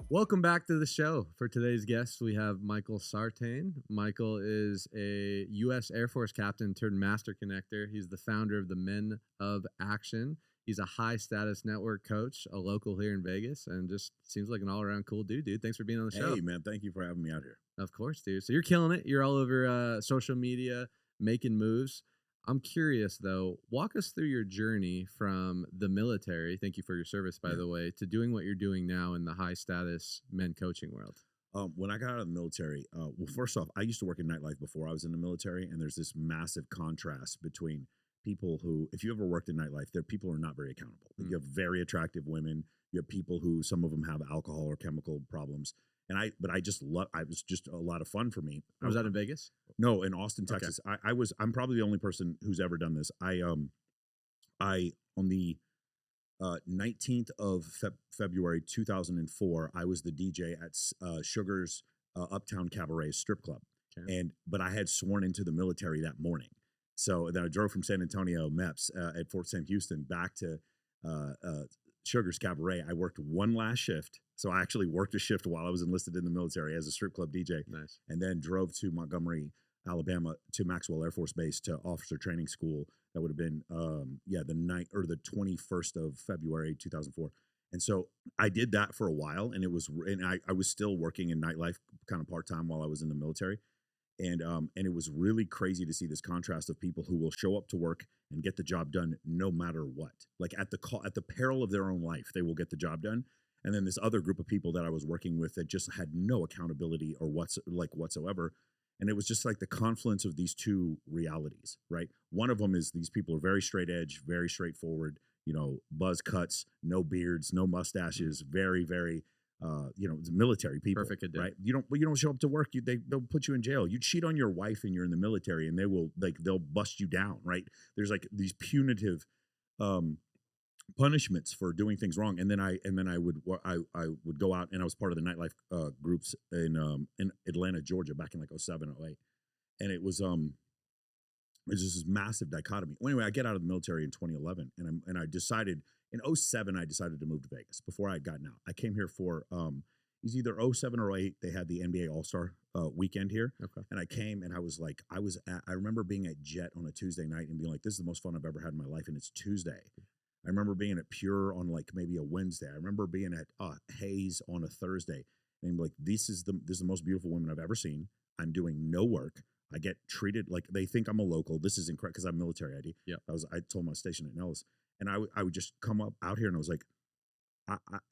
Welcome back to the show. For today's guest, we have Michael Sartain. Michael is a U.S. Air Force captain turned master connector. He's the founder of the Men of Action. He's a high status network coach, a local here in Vegas, and just seems like an all around cool dude. Thanks for being on the show. Hey, man, thank you for having me out here. Of course, dude. So you're killing it. You're all over social media, making moves. I'm curious though, walk us through your journey from the military. Thank you for your service, by the way, to doing what you're doing now in the high status men coaching world. When I got out of the military, well, first off, I used to work in nightlife before I was in the military, and there's this massive contrast between people who, if you ever worked in nightlife, there people are not very accountable. You have very attractive women. You have people who, some of them have alcohol or chemical problems. But I just love. I was just a lot of fun for me. Was that in Vegas? No, in Austin, Texas. Okay. I'm probably the only person who's ever done this. I on the 19th of February 2004, I was the DJ at Sugar's Uptown Cabaret strip club, but I had sworn into the military that morning. So then I drove from San Antonio MEPS at Fort Sam Houston back to Sugar's Cabaret. I worked one last shift. So I actually worked a shift while I was enlisted in the military as a strip club DJ. Nice. And then drove to Montgomery, Alabama, to Maxwell Air Force Base to officer training school. That would have been the 21st of February 2004. And so I did that for a while, and I was still working in nightlife kind of part-time while I was in the military. And it was really crazy to see this contrast of people who will show up to work and get the job done no matter what. Like at the peril of their own life, they will get the job done. And then this other group of people that I was working with that just had no accountability or whatsoever. And it was just like the confluence of these two realities, right? One of them is these people are very straight edge, very straightforward, buzz cuts, no beards, no mustaches, very, very, military people. Perfect addict. Right? You don't show up to work. They'll put you in jail. You cheat on your wife and you're in the military, and they'll bust you down, right? There's like these punitive, punishments for doing things wrong, and then I would go out, and I was part of the nightlife groups in Atlanta, Georgia, back in like 07, 08, and it was just this massive dichotomy. Well, anyway, I get out of the military in 2011, and I decided in 07 I decided to move to Vegas before I had gotten out. I came here for it was either 07 or 08. They had the NBA All-Star weekend here, okay, and I came, and I remember being at Jet on a Tuesday night and being like, this is the most fun I've ever had in my life, and it's Tuesday. I remember being at Pure on like maybe a Wednesday. I remember being at Hayes on a Thursday, and like this is the most beautiful woman I've ever seen. I'm doing no work. I get treated like they think I'm a local. This is incredible because I'm military ID. Yeah, I told my station at Nellis, and I would just come up out here, and I was like,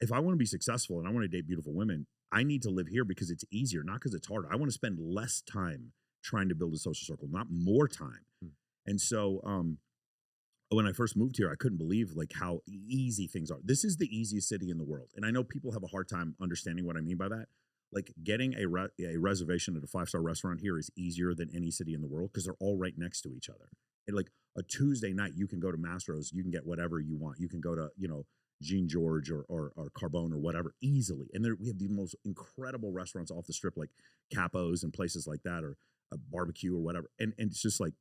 if I want to be successful and I want to date beautiful women, I need to live here because it's easier, not because it's harder. I want to spend less time trying to build a social circle, not more time. And so when I first moved here, I couldn't believe like how easy things are. This is the easiest city in the world. And I know people have a hard time understanding what I mean by that. Like getting a reservation at a 5-star restaurant here is easier than any city in the world because they're all right next to each other. And like a Tuesday night, you can go to Mastro's, you can get whatever you want. You can go to, Jean George or Carbone or whatever easily. And we have the most incredible restaurants off the strip, like Capo's and places like that, or a barbecue or whatever. And it's just like,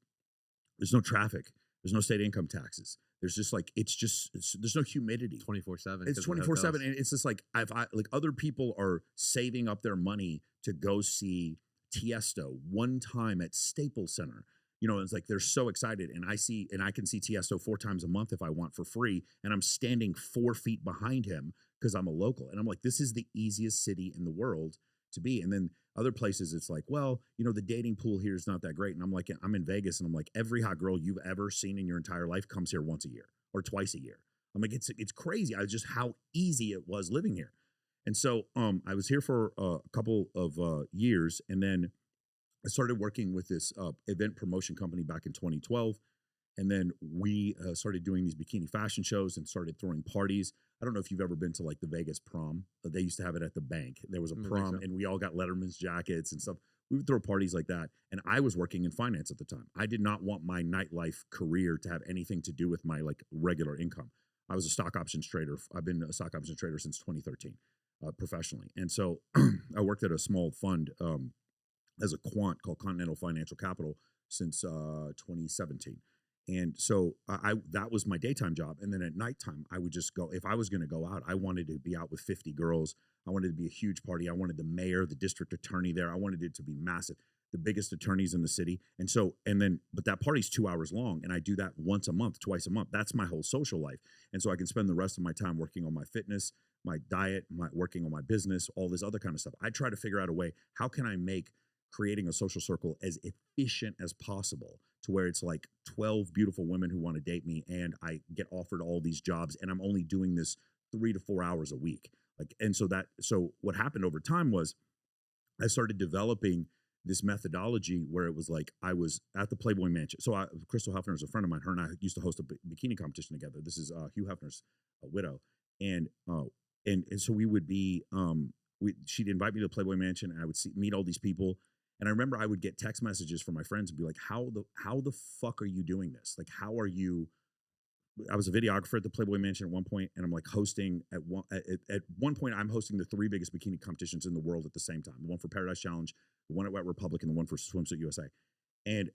there's no traffic. There's no state income taxes. There's just like there's no humidity. 24/7. It's 24/7, and it's just like like other people are saving up their money to go see Tiesto one time at Staples Center. It's like they're so excited, and I can see Tiesto 4 times a month if I want for free, and I'm standing 4 feet behind him because I'm a local, and I'm like, this is the easiest city in the world to be. And then other places, it's like, well, the dating pool here is not that great. And I'm like, I'm in Vegas, and I'm like, every hot girl you've ever seen in your entire life comes here once a year or twice a year. I'm like, it's crazy. Just how easy it was living here. And so I was here for a couple of years, and then I started working with this event promotion company back in 2012. And then we started doing these bikini fashion shows and started throwing parties. I don't know if you've ever been to like the Vegas prom. They used to have it at the bank. There was a prom, and we all got Letterman's jackets and stuff. We would throw parties like that. And I was working in finance at the time. I did not want my nightlife career to have anything to do with my like regular income. I was a stock options trader. I've been a stock options trader since 2013 professionally. And so I worked at a small fund as a quant called Continental Financial Capital since 2017. And so I that was my daytime job. And then at nighttime, I would just go, if I was going to go out, I wanted to be out with 50 girls. I wanted to be a huge party. I wanted the mayor, the district attorney there. I wanted it to be massive, the biggest attorneys in the city. And so, but that party's 2 hours long. And I do that once a month, twice a month. That's my whole social life. And so I can spend the rest of my time working on my fitness, my diet, working on my business, all this other kind of stuff. I try to figure out a way, how can I make creating a social circle as efficient as possible to where it's like 12 beautiful women who want to date me and I get offered all these jobs and I'm only doing this 3 to 4 hours a week. So what happened over time was I started developing this methodology where it was like I was at the Playboy Mansion. So Crystal Hefner is a friend of mine. Her and I used to host a bikini competition together. This is Hugh Hefner's widow. And so we would be, she'd invite me to the Playboy Mansion and I would meet all these people. And I remember I would get text messages from my friends and be like, how the fuck are you doing this? Like, how are you? I was a videographer at the Playboy Mansion at one point, and I'm like hosting at one point, I'm hosting the 3 biggest bikini competitions in the world at the same time. The one for Paradise Challenge, the one at Wet Republic, and the one for Swimsuit USA. And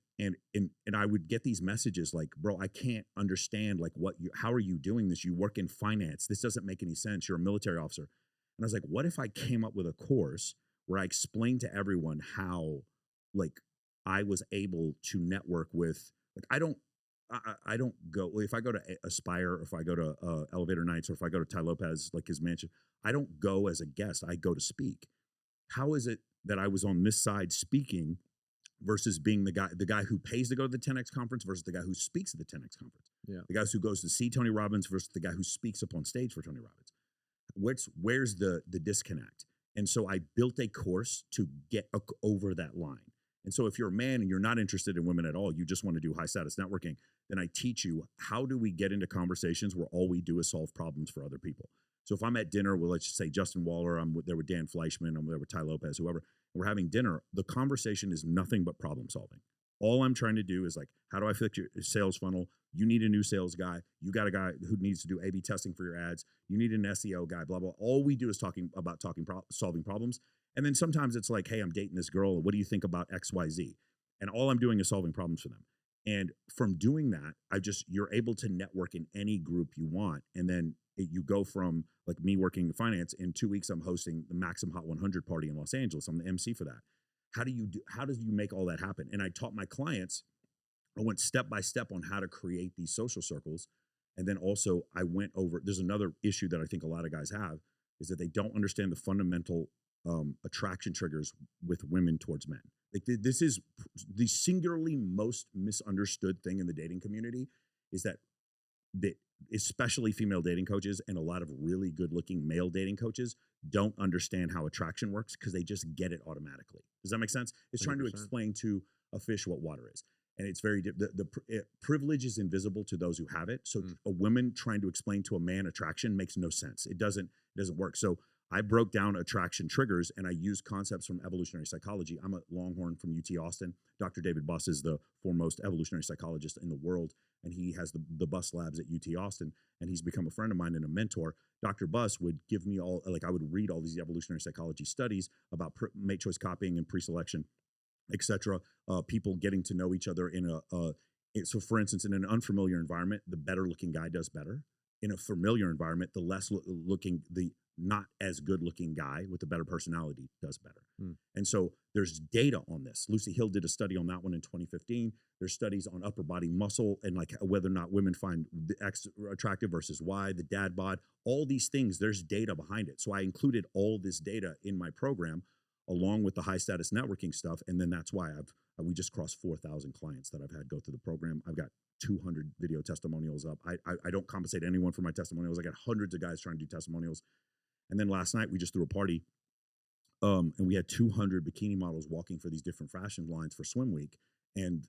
I would get these messages like, bro, I can't understand like how are you doing this? You work in finance. This doesn't make any sense. You're a military officer. And I was like, what if I came up with a course where I explained to everyone how like I was able to network with, like, I don't go, if I go to Aspire, or if I go to Elevator Nights, or if I go to Ty Lopez, like his mansion, I don't go as a guest, I go to speak. How is it that I was on this side speaking versus being the guy who pays to go to the 10X conference versus the guy who speaks at the 10X conference? Yeah. The guys who goes to see Tony Robbins versus the guy who speaks up on stage for Tony Robbins. Where's the disconnect? And so I built a course to get over that line. And so if you're a man and you're not interested in women at all, you just want to do high status networking, then I teach you, how do we get into conversations where all we do is solve problems for other people? So if I'm at dinner with, let's just say, Justin Waller, I'm there with Dan Fleischman, I'm there with Ty Lopez, whoever, and we're having dinner, the conversation is nothing but problem solving. All I'm trying to do is like, how do I fix your sales funnel? You need a new sales guy. You got a guy who needs to do A/B testing for your ads. You need an SEO guy, blah, blah. All we do is solving problems. And then sometimes it's like, hey, I'm dating this girl. What do you think about XYZ? And all I'm doing is solving problems for them. And from doing that, you're able to network in any group you want. And then you go from like me working in finance. In 2 weeks, I'm hosting the Maxim Hot 100 party in Los Angeles. I'm the MC for that. How do you make all that happen? And I taught my clients, I went step by step on how to create these social circles. And then also I went over, there's another issue that I think a lot of guys have, is that they don't understand the fundamental attraction triggers with women towards men. Like this is the singularly most misunderstood thing in the dating community, is that especially female dating coaches and a lot of really good looking male dating coaches don't understand how attraction works because they just get it automatically. Does that make sense? It's 100%. Trying to explain to a fish what water is. And it's very, privilege is invisible to those who have it. So a woman trying to explain to a man attraction makes no sense. It doesn't work. So I broke down attraction triggers and I used concepts from evolutionary psychology. I'm a Longhorn from UT Austin. Dr. David Buss is the foremost evolutionary psychologist in the world. And he has the Buss Labs at UT Austin. And he's become a friend of mine and a mentor. Dr. Buss would give me I would read all these evolutionary psychology studies about mate choice copying and pre-selection, etc. People getting to know each other so for instance, in an unfamiliar environment, the better looking guy does better. In a familiar environment, the less the not as good looking guy with a better personality does better. And so there's data on this. Lucy Hill did a study on that one in 2015. There's studies on upper body muscle and like whether or not women find the X attractive versus Y, the dad bod, all these things, there's data behind it. So I included all this data in my program along with the high status networking stuff. And then that's why we just crossed 4,000 clients that I've had go through the program. I've got 200 video testimonials up. I don't compensate anyone for my testimonials. I got hundreds of guys trying to do testimonials. And then last night we just threw a party, and we had 200 bikini models walking for these different fashion lines for Swim Week, and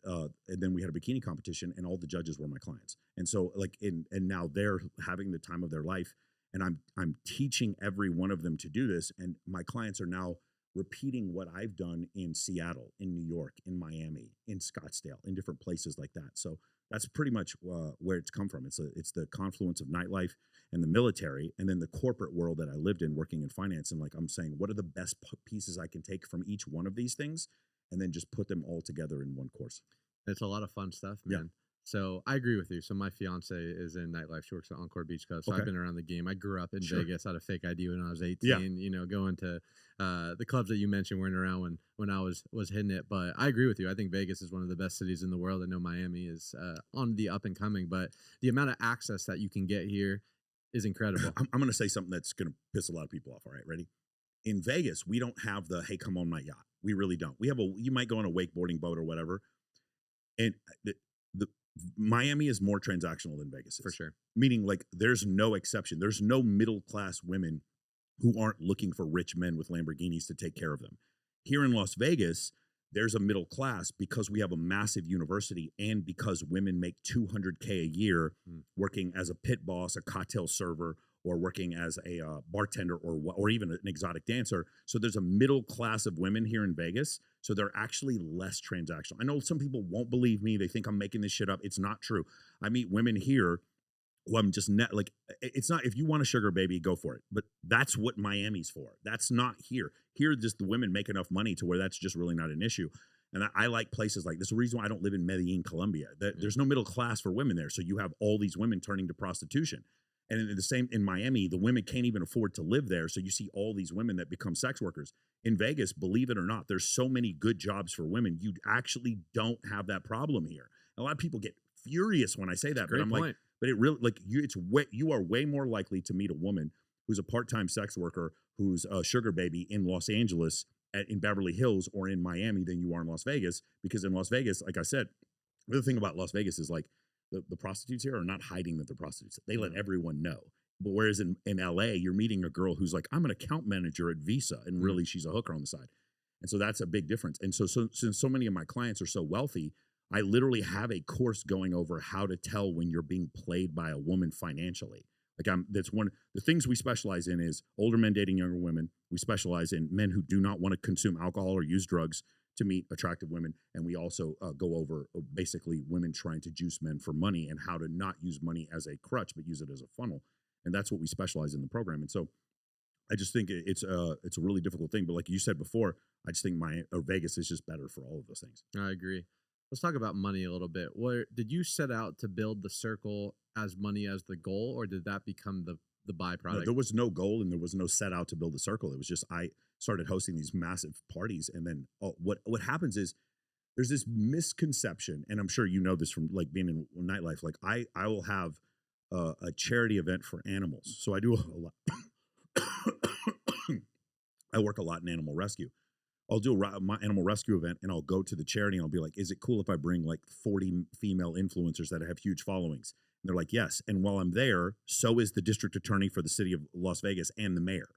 then we had a bikini competition, and all the judges were my clients. And so and now they're having the time of their life, and I'm teaching every one of them to do this, and my clients are now repeating what I've done in Seattle, in New York, in Miami, in Scottsdale, in different places like that. So that's pretty much where it's come from. It's the confluence of nightlife and the military, and then the corporate world that I lived in working in finance. And like I'm saying, what are the best pieces I can take from each one of these things, and then just put them all together in one course. It's a lot of fun stuff, man. So I agree with you. So my fiance is in nightlife. She works at Encore Beach Club. So Okay. I've been around the game. I grew up in Sure. Vegas. I had a fake ID when I was Yeah. 18. You know, going to the clubs that you mentioned weren't around when I was hitting it. But I agree with you. I think Vegas is one of the best cities in the world. I know Miami is on the up and coming, but the amount of access that you can get here is incredible. I'm going to say something that's going to piss a lot of people off. All right, ready? In Vegas, we don't have the hey, come on my yacht. We really don't. We have you might go on a wakeboarding boat or whatever, and the Miami is more transactional than Vegas is. For sure. Meaning, like, there's no exception. There's no middle class women who aren't looking for rich men with Lamborghinis to take care of them. Here in Las Vegas, there's a middle class because we have a massive university and because women make $200K a year working as a pit boss, a cocktail server, or working as a bartender or even an exotic dancer. So there's a middle class of women here in Vegas. So they're actually less transactional. I know some people won't believe me. They think I'm making this shit up. It's not true. I meet women here who I'm just like, it's not, if you want a sugar baby, go for it. But that's what Miami's for. That's not here. Here, just the women make enough money to where that's just really not an issue. And I like places like this. The reason why I don't live in Medellin, Colombia, there's no middle class for women there. So you have all these women turning to prostitution. And in the same in Miami, the women can't even afford to live there. So you see all these women that become sex workers. In Vegas, believe it or not, there's so many good jobs for women. You actually don't have that problem here. A lot of people get furious when I say that, but I'm like, but it really, like, you are way more likely to meet a woman who's a part-time sex worker, who's a sugar baby in Los Angeles, in Beverly Hills, or in Miami than you are in Las Vegas. Because in Las Vegas, like I said, the other thing about Las Vegas is like, the prostitutes here are not hiding that they're prostitutes. They let everyone know. But whereas in LA, you're meeting a girl who's like, I'm an account manager at Visa, and really she's a hooker on the side. And so that's a big difference. And so since so many of my clients are so wealthy, I literally have a course going over how to tell when you're being played by a woman financially. Like, that's one the things we specialize in is older men dating younger women. We specialize in men who do not want to consume alcohol or use drugs to meet attractive women. And we also go over basically women trying to juice men for money and how to not use money as a crutch, but use it as a funnel. And that's what we specialize in the program. And so I just think it's a really difficult thing. But like you said before, I just think Vegas is just better for all of those things. I agree. Let's talk about money a little bit. Where did you set out to build the circle as money as the goal, or did that become the byproduct? No, there was no goal and there was no set out to build a circle. It was just I started hosting these massive parties, and then what happens is there's this misconception, and I'm sure you know this from like being in nightlife. Like I will have a charity event for animals, so I do a lot. I work a lot in animal rescue. I'll do my animal rescue event, and I'll go to the charity, and I'll be like, is it cool if I bring like 40 female influencers that have huge followings? And they're like, yes. And while I'm there, so is the district attorney for the city of Las Vegas and the mayor.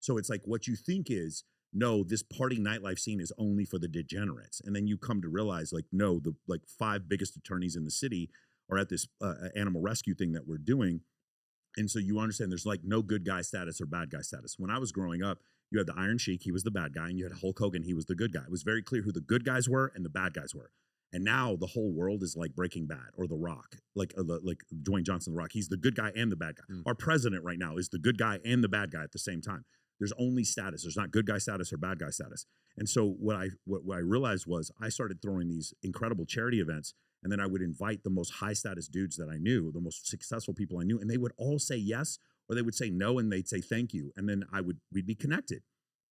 So it's like what you think is, no, this party nightlife scene is only for the degenerates. And then you come to realize, like, no, the like 5 biggest attorneys in the city are at this animal rescue thing that we're doing. And so you understand there's like no good guy status or bad guy status. When I was growing up, you had the Iron Sheik, he was the bad guy, and you had Hulk Hogan, he was the good guy. It was very clear who the good guys were and the bad guys were. And now the whole world is like Breaking Bad or The Rock, like Dwayne Johnson, The Rock. He's the good guy and the bad guy. Our president right now is the good guy and the bad guy at the same time. There's only status. There's not good guy status or bad guy status. And so what I realized was I started throwing these incredible charity events, and then I would invite the most high status dudes that I knew, the most successful people I knew, and they would all say yes, or they would say no, and they'd say thank you. And then we'd be connected.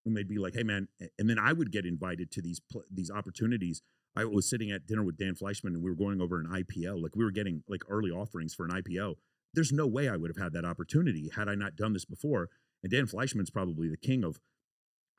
And they'd be like, hey, man. And then I would get invited to these opportunities. I was sitting at dinner with Dan Fleischman, and we were going over an IPO. Like, we were getting like early offerings for an IPO. There's no way I would have had that opportunity had I not done this before. And Dan Fleischman's probably the king of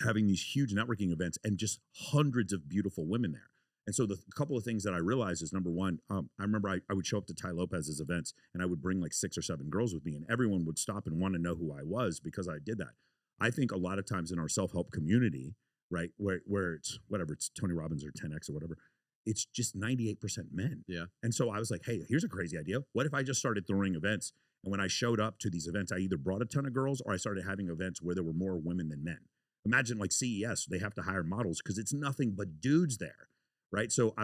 having these huge networking events and just hundreds of beautiful women there. And so the couple of things that I realized is, number one, I remember I would show up to Ty Lopez's events, and I would bring like 6 or 7 girls with me, and everyone would stop and want to know who I was because I did that. I think a lot of times in our self-help community, right, where it's whatever, it's Tony Robbins or 10X or whatever, it's just 98% men. Yeah. And so I was like, hey, here's a crazy idea. What if I just started throwing events? And when I showed up to these events, I either brought a ton of girls or I started having events where there were more women than men. Imagine like CES, they have to hire models because it's nothing but dudes there, right? So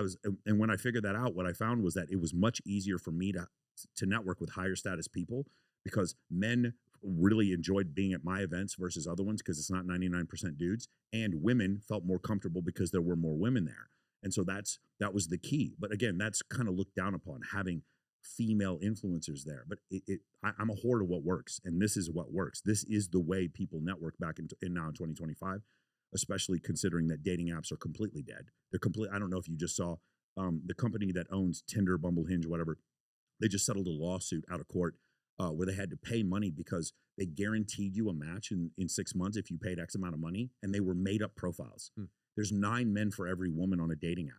and when I figured that out, what I found was that it was much easier for me to network with higher status people because men really enjoyed being at my events versus other ones because it's not 99% dudes, and women felt more comfortable because there were more women there. And so that was the key. But again, that's kind of looked down upon, having female influencers there. But I'm a whore to what works, and this is what works. This is the way people network back in now in 2025, especially considering that dating apps are completely dead. They're complete. I don't know if you just saw the company that owns Tinder, Bumble, Hinge, whatever. They just settled a lawsuit out of court where they had to pay money because they guaranteed you a match in 6 months if you paid X amount of money, and they were made up profiles. There's 9 men for every woman on a dating app.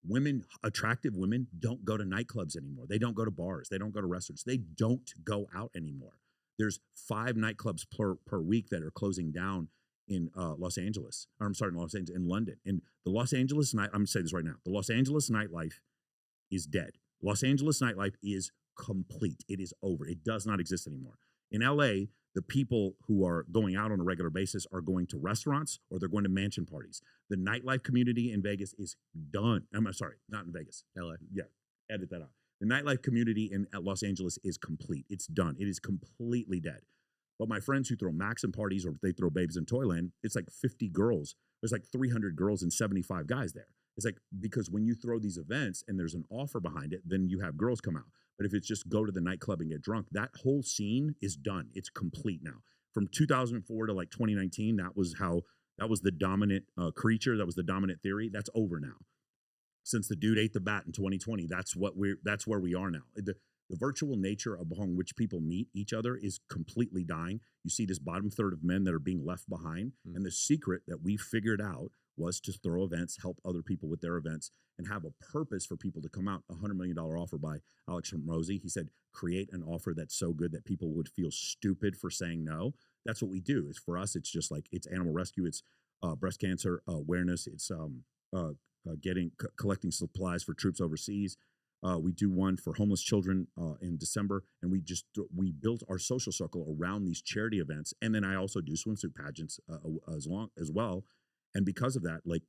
Women, attractive women, don't go to nightclubs anymore. They don't go to bars. They don't go to restaurants. They don't go out anymore. There's 5 nightclubs per week that are closing down in Los Angeles. Or I'm sorry, in Los Angeles, in London. And the Los Angeles night, I'm going to say this right now. The Los Angeles nightlife is dead. Los Angeles nightlife is complete. It is over. It does not exist anymore. In LA, the people who are going out on a regular basis are going to restaurants or they're going to mansion parties. The nightlife community in Vegas is done. I'm sorry, not in Vegas. LA. Yeah, edit that out. The nightlife community at Los Angeles is complete. It's done. It is completely dead. But my friends who throw Maxim parties or they throw Babes in Toyland, it's like 50 girls. There's like 300 girls and 75 guys there. It's like, because when you throw these events and there's an offer behind it, then you have girls come out. But if it's just go to the nightclub and get drunk, that whole scene is done. It's complete now. From 2004 to like 2019, that was the dominant creature. That was the dominant theory. That's over now. Since the dude ate the bat in 2020, that's where we are now. The virtual nature upon which people meet each other is completely dying. You see this bottom third of men that are being left behind. And the secret that we figured out was to throw events, help other people with their events, and have a purpose for people to come out. $100 million offer by Alex Hormozi. He said, create an offer that's so good that people would feel stupid for saying no. That's what we do. Is for us, it's just like, it's animal rescue, it's breast cancer awareness, it's collecting supplies for troops overseas. We do one for homeless children in December, and we built our social circle around these charity events. And then I also do swimsuit pageants as well. And because of that, like,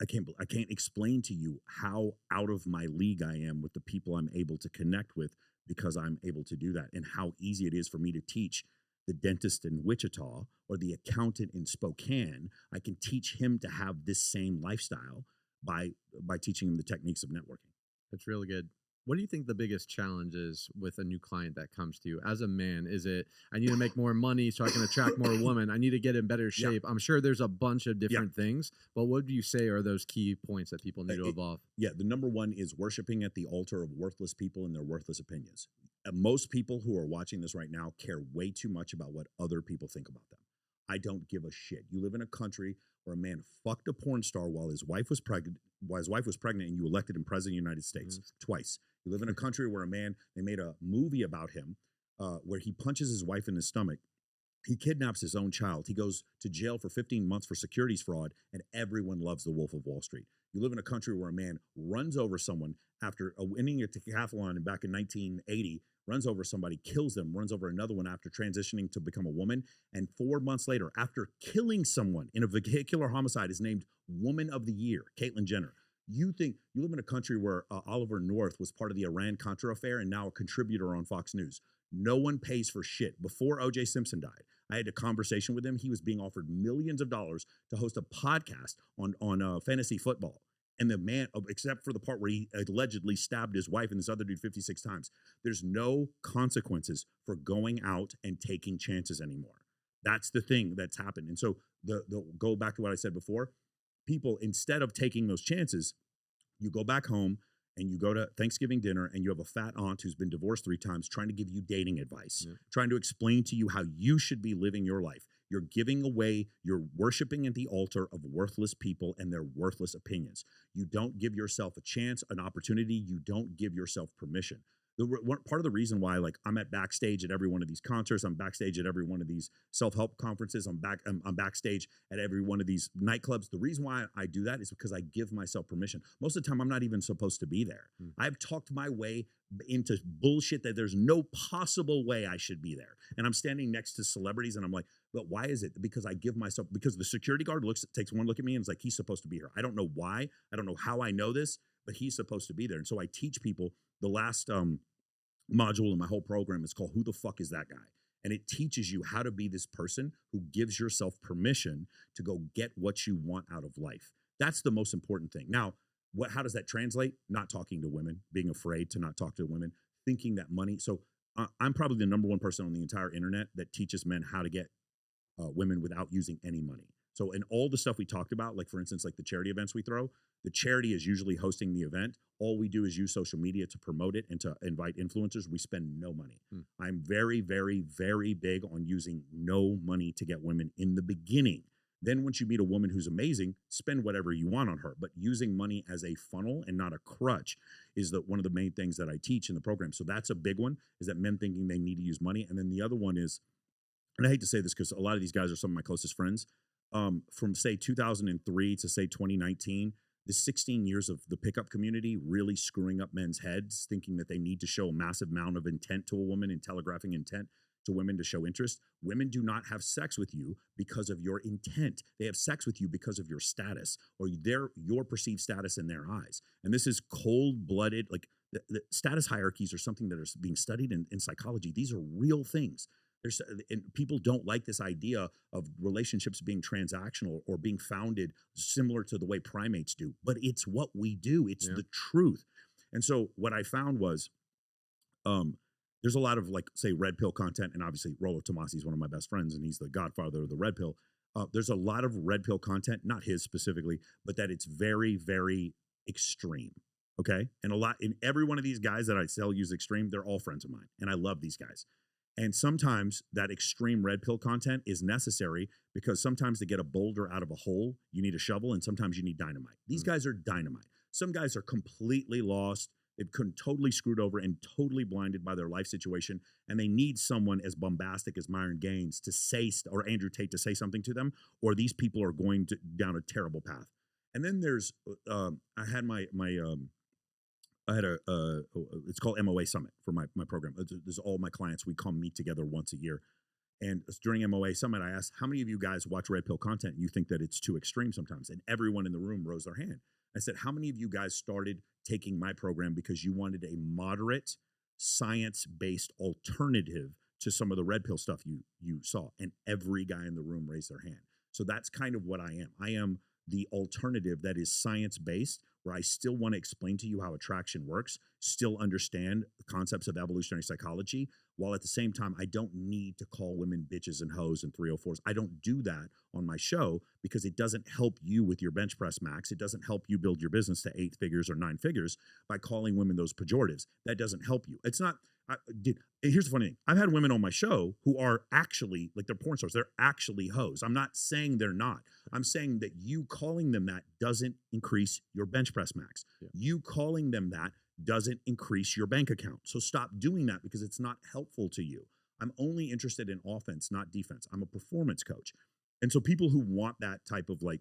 I can't explain to you how out of my league I am with the people I'm able to connect with, because I'm able to do that, and how easy it is for me to teach the dentist in Wichita or the accountant in Spokane. I can teach him to have this same lifestyle by teaching him the techniques of networking. That's really good. What do you think the biggest challenge is with a new client that comes to you as a man? Is it, I need to make more money so I can attract more women? I need to get in better shape. I'm sure there's a bunch of different things, but what do you say are those key points that people need to evolve? Yeah, the number one is worshiping at the altar of worthless people and their worthless opinions. Most people who are watching this right now care way too much about what other people think about them. I don't give a shit. You live in a country where a man fucked a porn star while his wife was pregnant, and you elected him president of the United States twice. You live in a country where they made a movie about him where he punches his wife in the stomach. He kidnaps his own child. He goes to jail for 15 months for securities fraud, and everyone loves the Wolf of Wall Street. You live in a country where a man runs over someone after winning a decathlon back in 1980, runs over somebody, kills them, runs over another one after transitioning to become a woman, and 4 months later, after killing someone in a vehicular homicide, is named Woman of the Year, Caitlyn Jenner. You think you live in a country where Oliver North was part of the Iran-Contra affair and now a contributor on Fox News. No one pays for shit. Before O.J. Simpson died, I had a conversation with him. He was being offered millions of dollars to host a podcast on fantasy football. And the man, except for the part where he allegedly stabbed his wife and this other dude 56 times, there's no consequences for going out and taking chances anymore. That's the thing that's happened. And so the go back to what I said before, people, instead of taking those chances, you go back home and you go to Thanksgiving dinner and you have a fat aunt who's been divorced 3 times trying to give you dating advice, trying to explain to you how you should be living your life. You're giving away, you're worshiping at the altar of worthless people and their worthless opinions. You don't give yourself a chance, an opportunity. You don't give yourself permission. Part of the reason why, like, I'm at backstage at every one of these concerts, I'm backstage at every one of these self-help conferences, I'm backstage at every one of these nightclubs. The reason why I do that is because I give myself permission. Most of the time, I'm not even supposed to be there. I've talked my way into bullshit that there's no possible way I should be there. And I'm standing next to celebrities and I'm like, but why is it? Because I give myself, because the security guard takes one look at me and is like, he's supposed to be here. I don't know why. I don't know how I know this, but he's supposed to be there. And so I teach people. The last module in my whole program is called Who the Fuck Is That Guy? And it teaches you how to be this person who gives yourself permission to go get what you want out of life. That's the most important thing. Now, how does that translate? Not talking to women, being afraid to not talk to women, thinking that money. So I'm probably the number one person on the entire internet that teaches men how to get women without using any money. So in all the stuff we talked about, like for instance, like the charity events we throw, the charity is usually hosting the event. All we do is use social media to promote it and to invite influencers. We spend no money. I'm very, very, very big on using no money to get women in the beginning. Then once you meet a woman who's amazing, spend whatever you want on her. But using money as a funnel and not a crutch is one of the main things that I teach in the program. So that's a big one, is that men thinking they need to use money. And then the other one is, and I hate to say this because a lot of these guys are some of my closest friends, from say 2003 to say 2019, the 16 years of the pickup community really screwing up men's heads, thinking that they need to show a massive amount of intent to a woman and telegraphing intent to women to show interest. Women do not have sex with you because of your intent. They have sex with you because of your status or your perceived status in their eyes. And this is cold-blooded, like the status hierarchies are something that are being studied in psychology. These are real things. And people don't like this idea of relationships being transactional or being founded similar to the way primates do, but it's what we do. It's the truth. And so what I found was, there's a lot of like, say, red pill content, and obviously Rollo Tomassi is one of my best friends, and he's the godfather of the red pill. There's a lot of red pill content, not his specifically, but that it's very, very extreme. Okay, and every one of these guys that I sell use extreme. They're all friends of mine, and I love these guys. And sometimes that extreme red pill content is necessary because sometimes to get a boulder out of a hole, you need a shovel, and sometimes you need dynamite. These guys are dynamite. Some guys are completely lost. They've been totally screwed over and totally blinded by their life situation, and they need someone as bombastic as Myron Gaines to say, or Andrew Tate to say something to them, or these people are going down a terrible path. And then there's, I had it's called MOA Summit for my program. There's all my clients. We come meet together once a year. And during MOA Summit, I asked, how many of you guys watch red pill content and you think that it's too extreme sometimes? And everyone in the room rose their hand. I said, how many of you guys started taking my program because you wanted a moderate, science-based alternative to some of the red pill stuff you saw? And every guy in the room raised their hand. So that's kind of what I am. I am the alternative that is science-based, where I still want to explain to you how attraction works, still understand the concepts of evolutionary psychology, while at the same time, I don't need to call women bitches and hoes and 304s. I don't do that on my show because it doesn't help you with your bench press max. It doesn't help you build your business to 8 figures or 9 figures by calling women those pejoratives. That doesn't help you. It's not. Here's the funny thing. I've had women on my show who are actually, like, they're porn stars. They're actually hoes. I'm not saying they're not. I'm saying that you calling them that doesn't increase your bench press max. Yeah. You calling them that doesn't increase your bank account. So stop doing that because it's not helpful to you. I'm only interested in offense, not defense. I'm a performance coach. And so people who want that type of like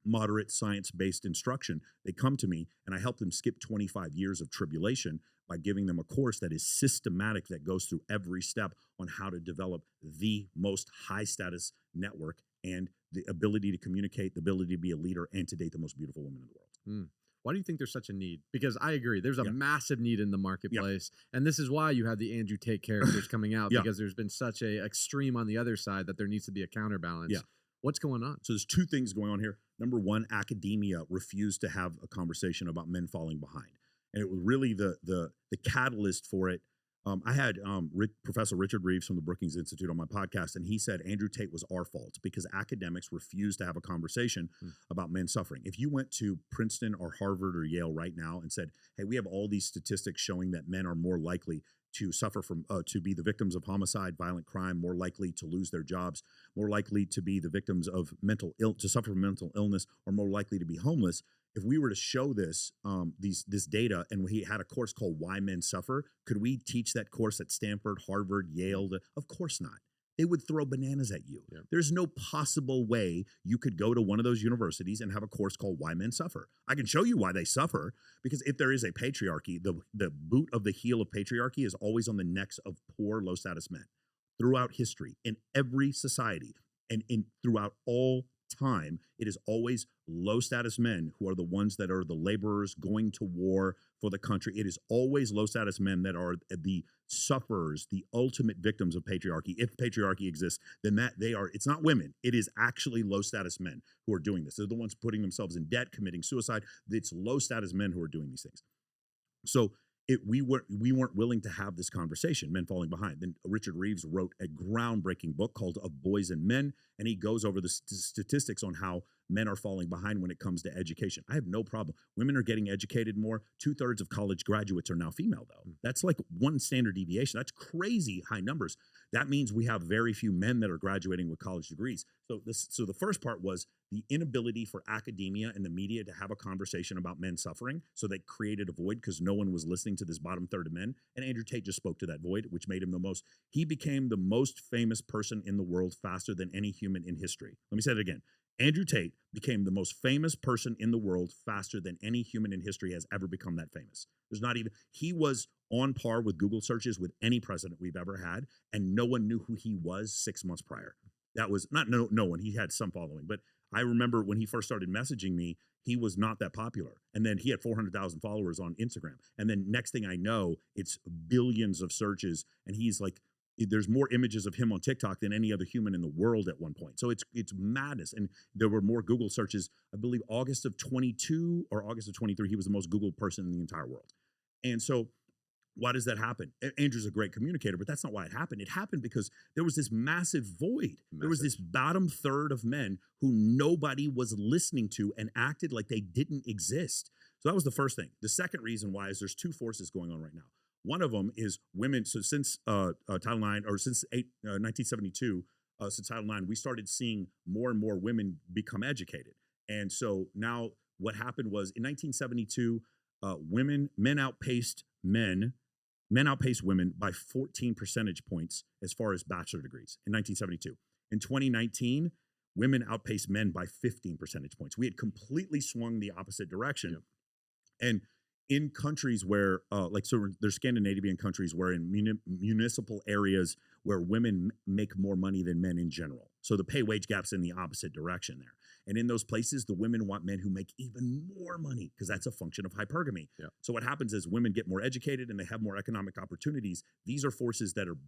moderate science-based instruction, they come to me and I help them skip 25 years of tribulation by giving them a course that is systematic, that goes through every step on how to develop the most high status network and the ability to communicate, the ability to be a leader, and to date the most beautiful woman in the world. Why do you think there's such a need? Because I agree, there's a massive need in the marketplace. And this is why you have the Andrew Tate characters coming out, because there's been such a extreme on the other side that there needs to be a counterbalance. What's going on? So there's 2 things going on here. Number one, academia refused to have a conversation about men falling behind. And it was really the catalyst for it. I had Professor Richard Reeves from the Brookings Institute on my podcast, and he said Andrew Tate was our fault because academics refused to have a conversation about men suffering. If you went to Princeton or Harvard or Yale right now and said, hey, we have all these statistics showing that men are more likely to suffer from, to be the victims of homicide, violent crime, more likely to lose their jobs, more likely to be the victims of to suffer from mental illness, or more likely to be homeless. If we were to show this data, and we had a course called Why Men Suffer, could we teach that course at Stanford, Harvard, Yale? Of course not. They would throw bananas at you. Yeah. There's no possible way you could go to one of those universities and have a course called Why Men Suffer. I can show you why they suffer, because if there is a patriarchy, the boot of the heel of patriarchy is always on the necks of poor, low-status men throughout history, in every society, and throughout all time, it is always low status men who are the ones that are the laborers going to war for the country. It is always low status men that are the sufferers, the ultimate victims of patriarchy. If patriarchy exists, then it's not women. It is actually low status men who are doing this. They're the ones putting themselves in debt, committing suicide. It's low status men who are doing these things. So we weren't willing to have this conversation, men falling behind. Then Richard Reeves wrote a groundbreaking book called Of Boys and Men, and he goes over the statistics on how men are falling behind when it comes to education. I have no problem. Women are getting educated more. 2/3 of college graduates are now female, though. That's like one standard deviation. That's crazy high numbers. That means we have very few men that are graduating with college degrees. So the first part was the inability for academia and the media to have a conversation about men suffering. So they created a void because no one was listening to this bottom third of men. And Andrew Tate just spoke to that void, which made him he became the most famous person in the world faster than any human in history. Let me say it again. Andrew Tate became the most famous person in the world faster than any human in history has ever become that famous. He was on par with Google searches with any president we've ever had, and no one knew who he was 6 months prior. That was not no one. He had some following, but I remember when he first started messaging me, he was not that popular. And then he had 400,000 followers on Instagram. And then next thing I know, it's billions of searches, and he's like, there's more images of him on TikTok than any other human in the world at one point. So it's madness. And there were more Google searches. I believe August of 22 or August of 23, he was the most Googled person in the entire world. And so why does that happen? Andrew's a great communicator, but that's not why it happened. It happened because there was this massive void. There was this bottom third of men who nobody was listening to and acted like they didn't exist. So that was the first thing. The second reason why is there's two forces going on right now. One of them is women. So since Title IX, or since 1972, since Title IX, we started seeing more and more women become educated. And so now what happened was in 1972, men outpaced women by 14 percentage points as far as bachelor degrees in 1972. In 2019, women outpaced men by 15 percentage points. We had completely swung the opposite direction. Yep. And in countries where, there's Scandinavian countries where in municipal areas where women make more money than men in general. So the pay wage gap's in the opposite direction there. And in those places, the women want men who make even more money because that's a function of hypergamy. Yeah. So what happens is women get more educated and they have more economic opportunities. These are forces that are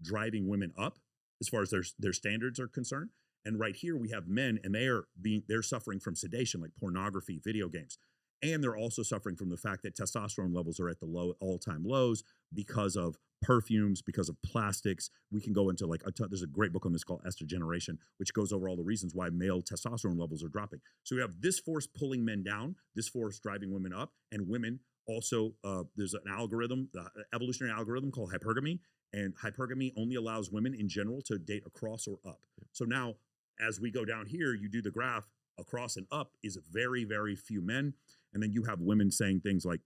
driving women up as far as their standards are concerned. And right here we have men, and they're suffering from sedation, like pornography, video games. And they're also suffering from the fact that testosterone levels are at the all-time lows because of perfumes, because of plastics. We can go into there's a great book on this called Estrogeneration, which goes over all the reasons why male testosterone levels are dropping. So we have this force pulling men down, this force driving women up, and women also, there's an algorithm, the evolutionary algorithm called hypergamy, and hypergamy only allows women in general to date across or up. So now, as we go down here, you do the graph, across and up is very, very few men. And then you have women saying things like,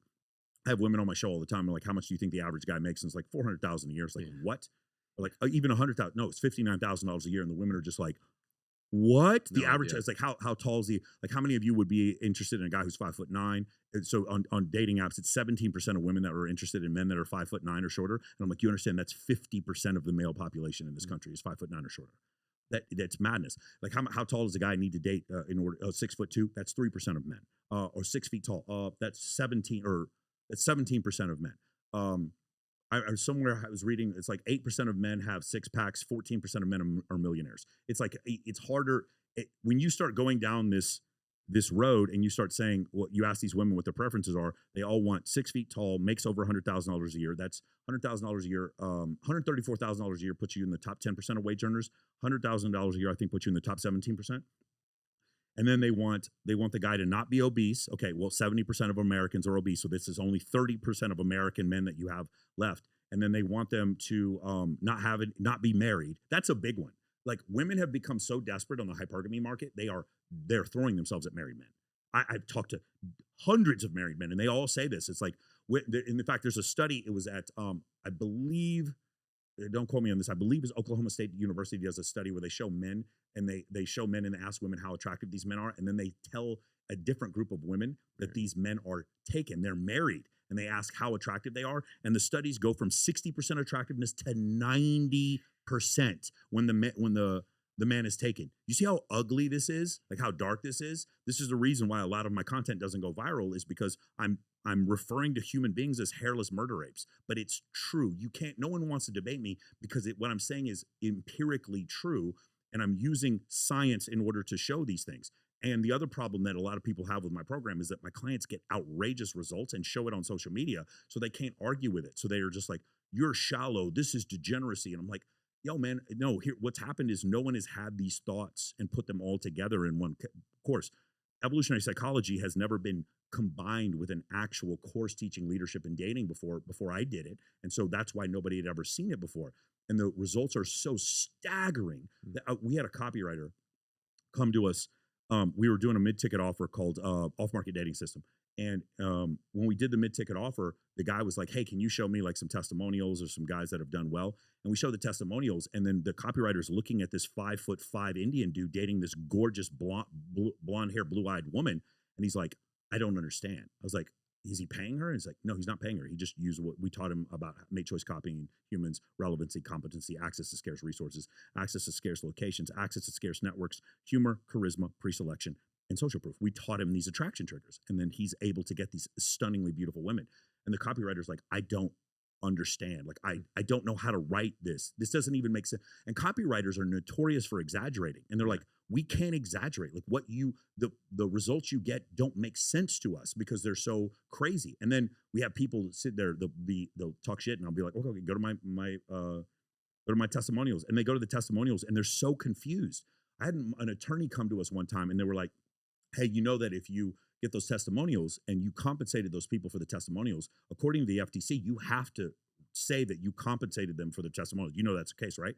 I have women on my show all the time. I'm like, how much do you think the average guy makes? And it's like $400,000 a year. It's like, what? Or like even $100,000. No, it's $59,000 a year. And the women are just like, what? The average is like, how tall is he? Like, how many of you would be interested in a guy who's 5'9"? And so on dating apps, it's 17% of women that are interested in men that are 5'9" or shorter. And I'm like, you understand that's 50% of the male population in this country is 5'9" or shorter. That's madness. Like how tall does a guy need to date in order? 6'2"? That's 3% of men. Or 6 feet tall. That's 17% of men. Somewhere I was reading, it's like 8% of men have six packs. 14% of men are millionaires. It's like it's harder when you start going down this road and you start saying, well, you ask these women what their preferences are. They all want 6 feet tall, makes over $100,000 a year. That's $100,000 a year. $134,000 a year puts you in the top 10% of wage earners. $100,000 a year, I think, puts you in the top 17%. And then they want the guy to not be obese. Okay, well, 70% of Americans are obese, so this is only 30% of American men that you have left. And then they want them to not be married. That's a big one. Like, women have become so desperate on the hypergamy market, they're throwing themselves at married men. I've talked to hundreds of married men, and they all say this. It's like, in fact, there's a study. It was at, I believe, don't quote me on this, I believe it's Oklahoma State University does a study where they show men, and they show men and they ask women how attractive these men are, and then they tell a different group of women that these men are taken. They're married, and they ask how attractive they are, and the studies go from 60% attractiveness to 90% when the the man is taken. You see how ugly this is? Like how dark this is? This is the reason why a lot of my content doesn't go viral, is because I'm referring to human beings as hairless murder apes. But it's true. You can't, no one wants to debate me because what I'm saying is empirically true. And I'm using science in order to show these things. And the other problem that a lot of people have with my program is that my clients get outrageous results and show it on social media, so they can't argue with it. So they are just like, you're shallow, this is degeneracy. And I'm like, yo, man, no, here, what's happened is no one has had these thoughts and put them all together in one course. Evolutionary psychology has never been combined with an actual course teaching leadership and dating before I did it. And so that's why nobody had ever seen it before. And the results are so staggering that we had a copywriter come to us. We were doing a mid-ticket offer called Off-Market Dating System. And when we did the mid-ticket offer, the guy was like, hey, can you show me like some testimonials or some guys that have done well? And we showed the testimonials. And then the copywriter's looking at this 5'5" Indian dude dating this gorgeous blonde hair, blue-eyed woman. And he's like, I don't understand. I was like, is he paying her? And he's like, no, he's not paying her. He just used what we taught him about make choice copying humans, relevancy, competency, access to scarce resources, access to scarce locations, access to scarce networks, humor, charisma, pre-selection, and social proof. We taught him these attraction triggers. And then he's able to get these stunningly beautiful women. And the copywriter's like, I don't understand. Like, I don't know how to write this. This doesn't even make sense. And copywriters are notorious for exaggerating. And they're like, we can't exaggerate. Like the results you get don't make sense to us because they're so crazy. And then we have people sit there, they'll talk shit, and I'll be like, okay, go to my testimonials. And they go to the testimonials and they're so confused. I had an attorney come to us one time and they were like, hey, you know that if you get those testimonials and you compensated those people for the testimonials, according to the FTC, you have to say that you compensated them for the testimonials. You know that's the case, right?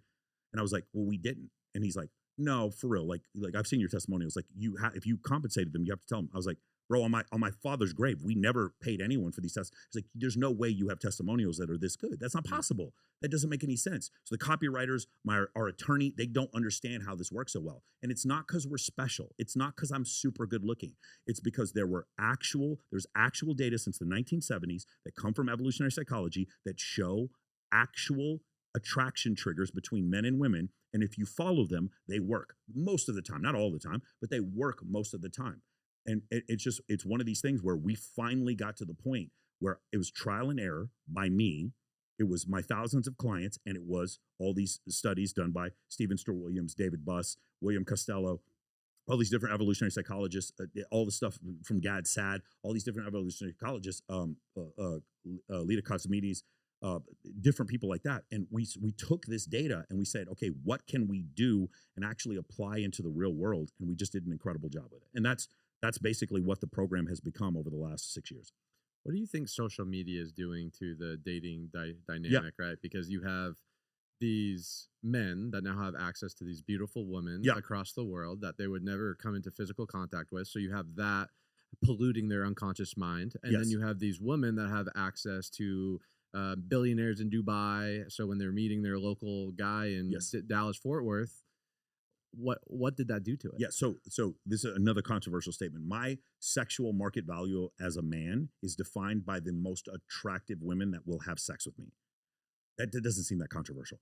And I was like, well, we didn't. And he's like, no, for real. Like I've seen your testimonials. Like if you compensated them, you have to tell them. I was like, bro, on my father's grave, we never paid anyone for these tests. He's like, there's no way you have testimonials that are this good. That's not possible. That doesn't make any sense. So the copywriters, our attorney, they don't understand how this works so well. And it's not because we're special. It's not because I'm super good looking. It's because there's actual data since the 1970s that come from evolutionary psychology that show actual attraction triggers between men and women. And if you follow them, they work most of the time, not all the time, but they work most of the time. And it's one of these things where we finally got to the point where it was trial and error by me. It was my thousands of clients, and it was all these studies done by Stephen Stewart Williams, David Buss, William Costello, all these different evolutionary psychologists, all the stuff from Gad Saad, all these different evolutionary psychologists, Lita Kosmides, different people like that. And we took this data and we said, okay, what can we do and actually apply into the real world? And we just did an incredible job with it. And that's basically what the program has become over the last 6 years. What do you think social media is doing to the dating dynamic, right? Because you have these men that now have access to these beautiful women across the world that they would never come into physical contact with. So you have that polluting their unconscious mind. And then you have these women that have access to billionaires in Dubai. So when they're meeting their local guy in Dallas, Fort Worth, what did that do to it? Yeah, so this is another controversial statement. My sexual market value as a man is defined by the most attractive women that will have sex with me. That doesn't seem that controversial.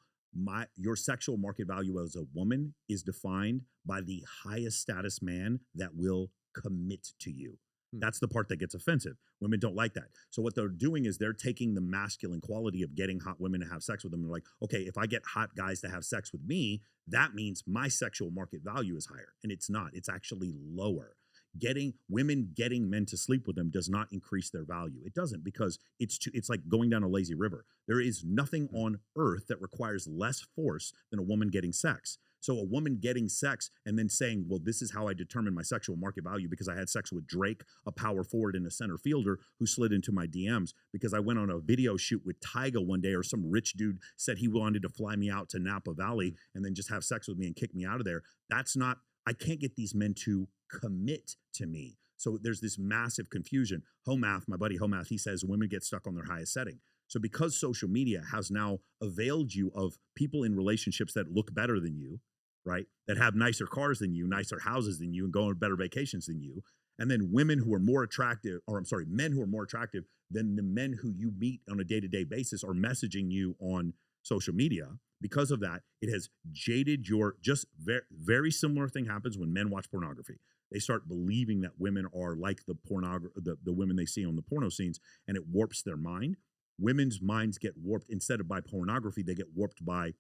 Your sexual market value as a woman is defined by the highest status man that will commit to you. That's the part that gets offensive. Women don't like that. So what they're doing is they're taking the masculine quality of getting hot women to have sex with them. They're like, okay, if I get hot guys to have sex with me, that means my sexual market value is higher. And it's not. It's actually lower. Getting men to sleep with them does not increase their value. It doesn't, because it's like going down a lazy river. There is nothing on earth that requires less force than a woman getting sex. So a woman getting sex and then saying, well, this is how I determine my sexual market value because I had sex with Drake, a power forward and a center fielder who slid into my DMs because I went on a video shoot with Tyga one day, or some rich dude said he wanted to fly me out to Napa Valley and then just have sex with me and kick me out of there. I can't get these men to commit to me. So there's this massive confusion. Homath, my buddy Homath, he says women get stuck on their highest setting. So because social media has now availed you of people in relationships that look better than you, right? That have nicer cars than you, nicer houses than you, and go on better vacations than you. And then men who are more attractive than the men who you meet on a day-to-day basis are messaging you on social media. Because of that, it has jaded your just very similar thing happens when men watch pornography. They start believing that women are like the women they see on the porno scenes, and it warps their mind. Women's minds get warped instead of by pornography, they get warped by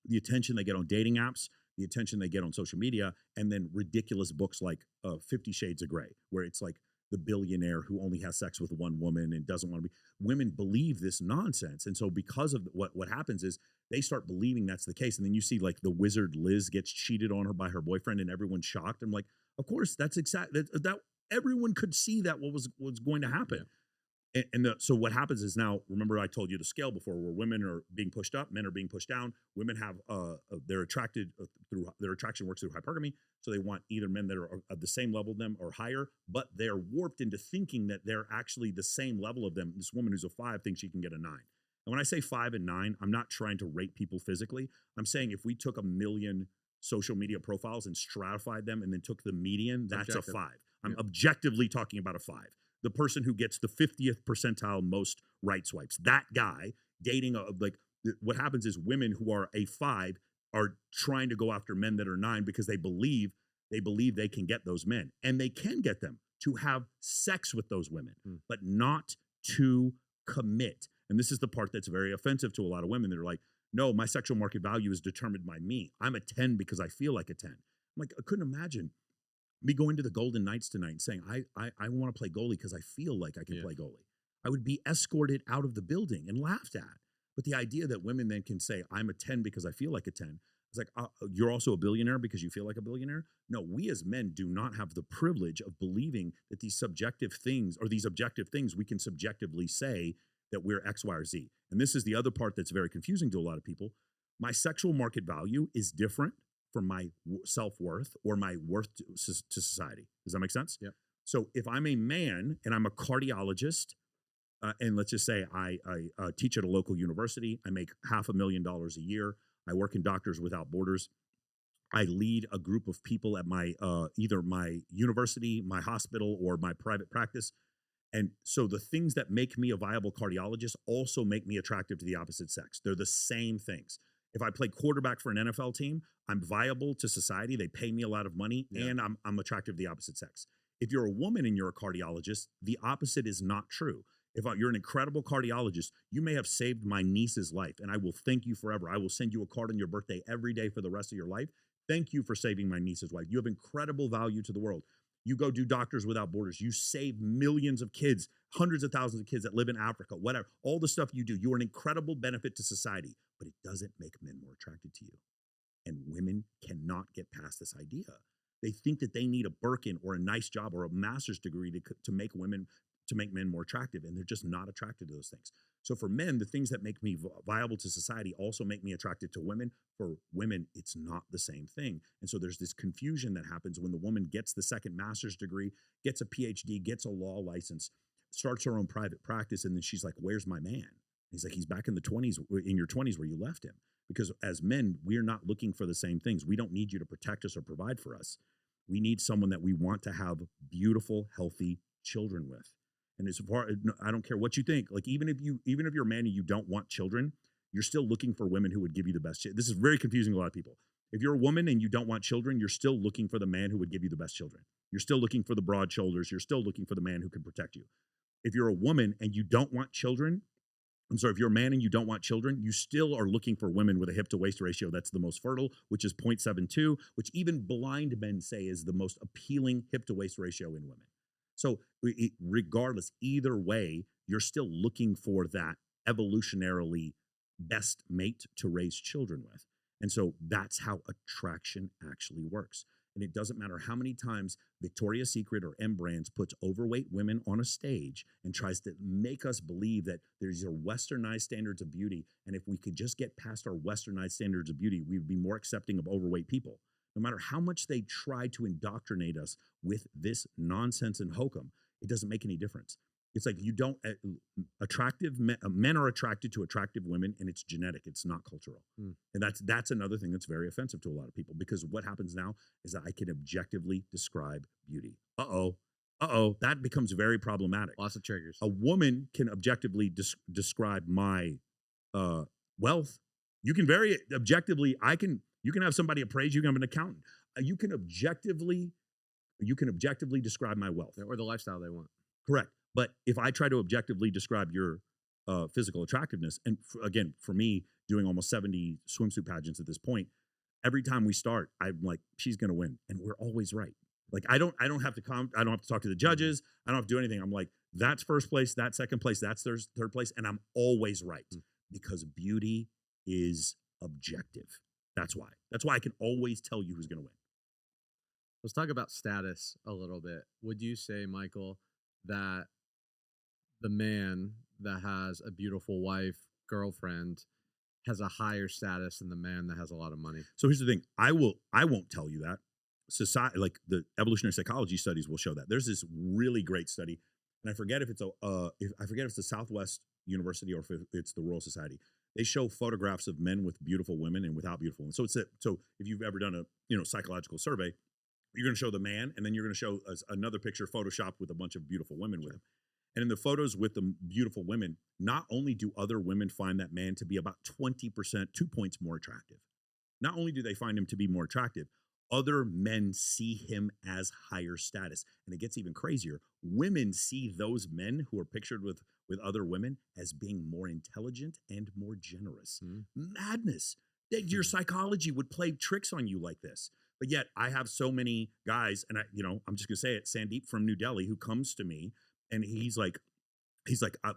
the attention they get on dating apps, the attention they get on social media, and then ridiculous books like 50 Shades of Grey, where it's like the billionaire who only has sex with one woman and doesn't want to be. Women believe this nonsense. And so because of what happens is they start believing that's the case. And then you see like the wizard Liz gets cheated on her by her boyfriend and everyone's shocked. I'm like, of course, that's exactly that everyone could see that what was going to happen. Yeah. So what happens is now, remember I told you the scale before where women are being pushed up, men are being pushed down. Women have, they're attracted through, their attraction works through hypergamy. So they want either men that are at the same level of them or higher, but they're warped into thinking that they're actually the same level of them. This woman who's a 5 thinks she can get a 9. And when I say 5 and 9, I'm not trying to rate people physically. I'm saying if we took 1 million social media profiles and stratified them and then took the median, that's objective. A 5. I'm objectively talking about a 5. The person who gets the 50th percentile most right swipes, that guy dating what happens is women who are a 5 are trying to go after men that are 9 because they believe they can get those men, and they can get them to have sex with those women, but not to commit. And this is the part that's very offensive to a lot of women. They're like, no, my sexual market value is determined by me. I'm a 10 because I feel like a 10. I'm like, I couldn't imagine me going to the Golden Knights tonight and saying, I want to play goalie because I feel like I can play goalie. I would be escorted out of the building and laughed at. But the idea that women then can say, I'm a 10 because I feel like a 10, it's like, you're also a billionaire because you feel like a billionaire? No, we as men do not have the privilege of believing that these subjective things or these objective things we can subjectively say that we're X, Y, or Z. And this is the other part that's very confusing to a lot of people. My sexual market value is different from my self-worth or my worth to society. Does that make sense? Yeah. So if I'm a man and I'm a cardiologist, and let's just say I teach at a local university, I make $500,000 a year, I work in Doctors Without Borders, I lead a group of people at my either my university, my hospital, or my private practice. And so the things that make me a viable cardiologist also make me attractive to the opposite sex. They're the same things. If I play quarterback for an NFL team, I'm viable to society. They pay me a lot of money, and I'm attractive to the opposite sex. If you're a woman and you're a cardiologist, the opposite is not true. If you're an incredible cardiologist, you may have saved my niece's life, and I will thank you forever. I will send you a card on your birthday every day for the rest of your life. Thank you for saving my niece's life. You have incredible value to the world. You go do Doctors Without Borders. You save millions of kids, hundreds of thousands of kids that live in Africa, whatever. All the stuff you do, you're an incredible benefit to society, but it doesn't make men more attracted to you. And women cannot get past this idea. They think that they need a Birkin or a nice job or a master's degree to make men more attractive, and they're just not attracted to those things. So for men, the things that make me viable to society also make me attracted to women. For women, it's not the same thing. And so there's this confusion that happens when the woman gets the second master's degree, gets a PhD, gets a law license, starts her own private practice, and then she's like, where's my man? He's like, he's back in your 20s where you left him. Because as men, we're not looking for the same things. We don't need you to protect us or provide for us. We need someone that we want to have beautiful, healthy children with. And as far, I don't care what you think. Like even if you're a man and you don't want children, you're still looking for women who would give you the best. This is very confusing to a lot of people. If you're a woman and you don't want children, you're still looking for the man who would give you the best children. You're still looking for the broad shoulders. You're still looking for the man who can protect you. If you're a woman and you don't want children, if you're a man and you don't want children, you still are looking for women with a hip to waist ratio that's the most fertile, which is 0.72, which even blind men say is the most appealing hip to waist ratio in women. So regardless, either way, you're still looking for that evolutionarily best mate to raise children with. And so that's how attraction actually works. And it doesn't matter how many times Victoria's Secret or M Brands puts overweight women on a stage and tries to make us believe that there's your westernized standards of beauty. And if we could just get past our westernized standards of beauty, we would be more accepting of overweight people. No matter how much they try to indoctrinate us with this nonsense and hokum, it doesn't make any difference. It's like you don't, men are attracted to attractive women, and it's genetic. It's not cultural. And that's another thing that's very offensive to a lot of people, because what happens now is that I can objectively describe beauty. That becomes very problematic. Lots of triggers. A woman can objectively describe my wealth, You can very objectively, you can have somebody appraise you. I'm an accountant. You can objectively describe my wealth. Or the lifestyle they want. Correct. But if I try to objectively describe your physical attractiveness, and again, for me, doing almost 70 swimsuit pageants at this point, every time we start, I'm like, she's going to win. And we're always right. Like, I don't have to I don't have to talk to the judges. I don't have to do anything. I'm like, that's first place, that's second place, that's third place. And I'm always right because beauty is objective. That's why. That's why I can always tell you who's going to win. Let's talk about status a little bit. Would you say, Michael, that the man that has a beautiful wife, girlfriend, has a higher status than the man that has a lot of money? So here's the thing. I won't tell you that. Society, like the evolutionary psychology studies will show that. There's this really great study, and I forget if it's the Southwest University or if it's the Royal Society. They show photographs of men with beautiful women and without beautiful women. So if you've ever done a psychological survey, you're going to show the man, and then you're going to show another picture photoshopped with a bunch of beautiful women with him. And in the photos with the beautiful women, not only do other women find that man to be about 20%, 2 points more attractive. Not only do they find him to be more attractive, other men see him as higher status. And it gets even crazier. Women see those men who are pictured with other women as being more intelligent and more generous. Madness. That your psychology would play tricks on you like this. But yet I have so many guys, and I'm just going to say it, Sandeep from New Delhi, who comes to me, and he's like,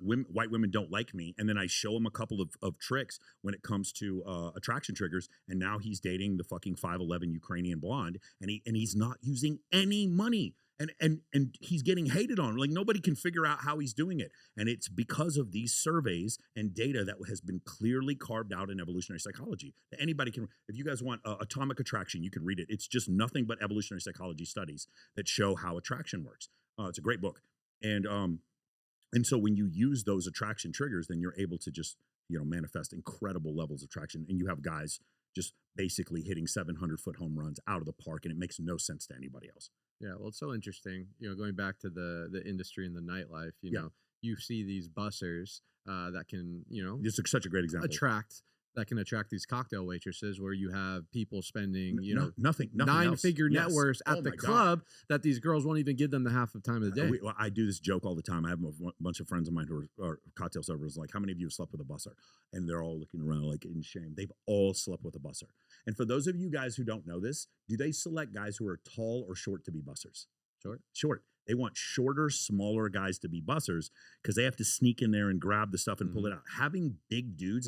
white women don't like me. And then I show him a couple of tricks when it comes to attraction triggers. And now he's dating the fucking 5'11" Ukrainian blonde, and he's not using any money. And he's getting hated on. Like, nobody can figure out how he's doing it. And it's because of these surveys and data that has been clearly carved out in evolutionary psychology. That anybody can, if you guys want Atomic Attraction, you can read it. It's just nothing but evolutionary psychology studies that show how attraction works. It's a great book. And so when you use those attraction triggers, then you're able to just, manifest incredible levels of attraction. And you have guys just basically hitting 700-foot home runs out of the park, and it makes no sense to anybody else. Yeah, well, it's so interesting. Going back to the industry and the nightlife, you see these bussers that can, This is such a great example. attract these cocktail waitresses where you have people spending, nothing 9-figure net Yes. worths at the club that these girls won't even give them the half of time of the day. I do this joke all the time. I have a bunch of friends of mine who are cocktail servers. Like, how many of you have slept with a busser? And they're all looking around like in shame. They've all slept with a busser. And for those of you guys who don't know this, do they select guys who are tall or short to be bussers? Short. They want shorter, smaller guys to be bussers because they have to sneak in there and grab the stuff and pull it out. Having big dudes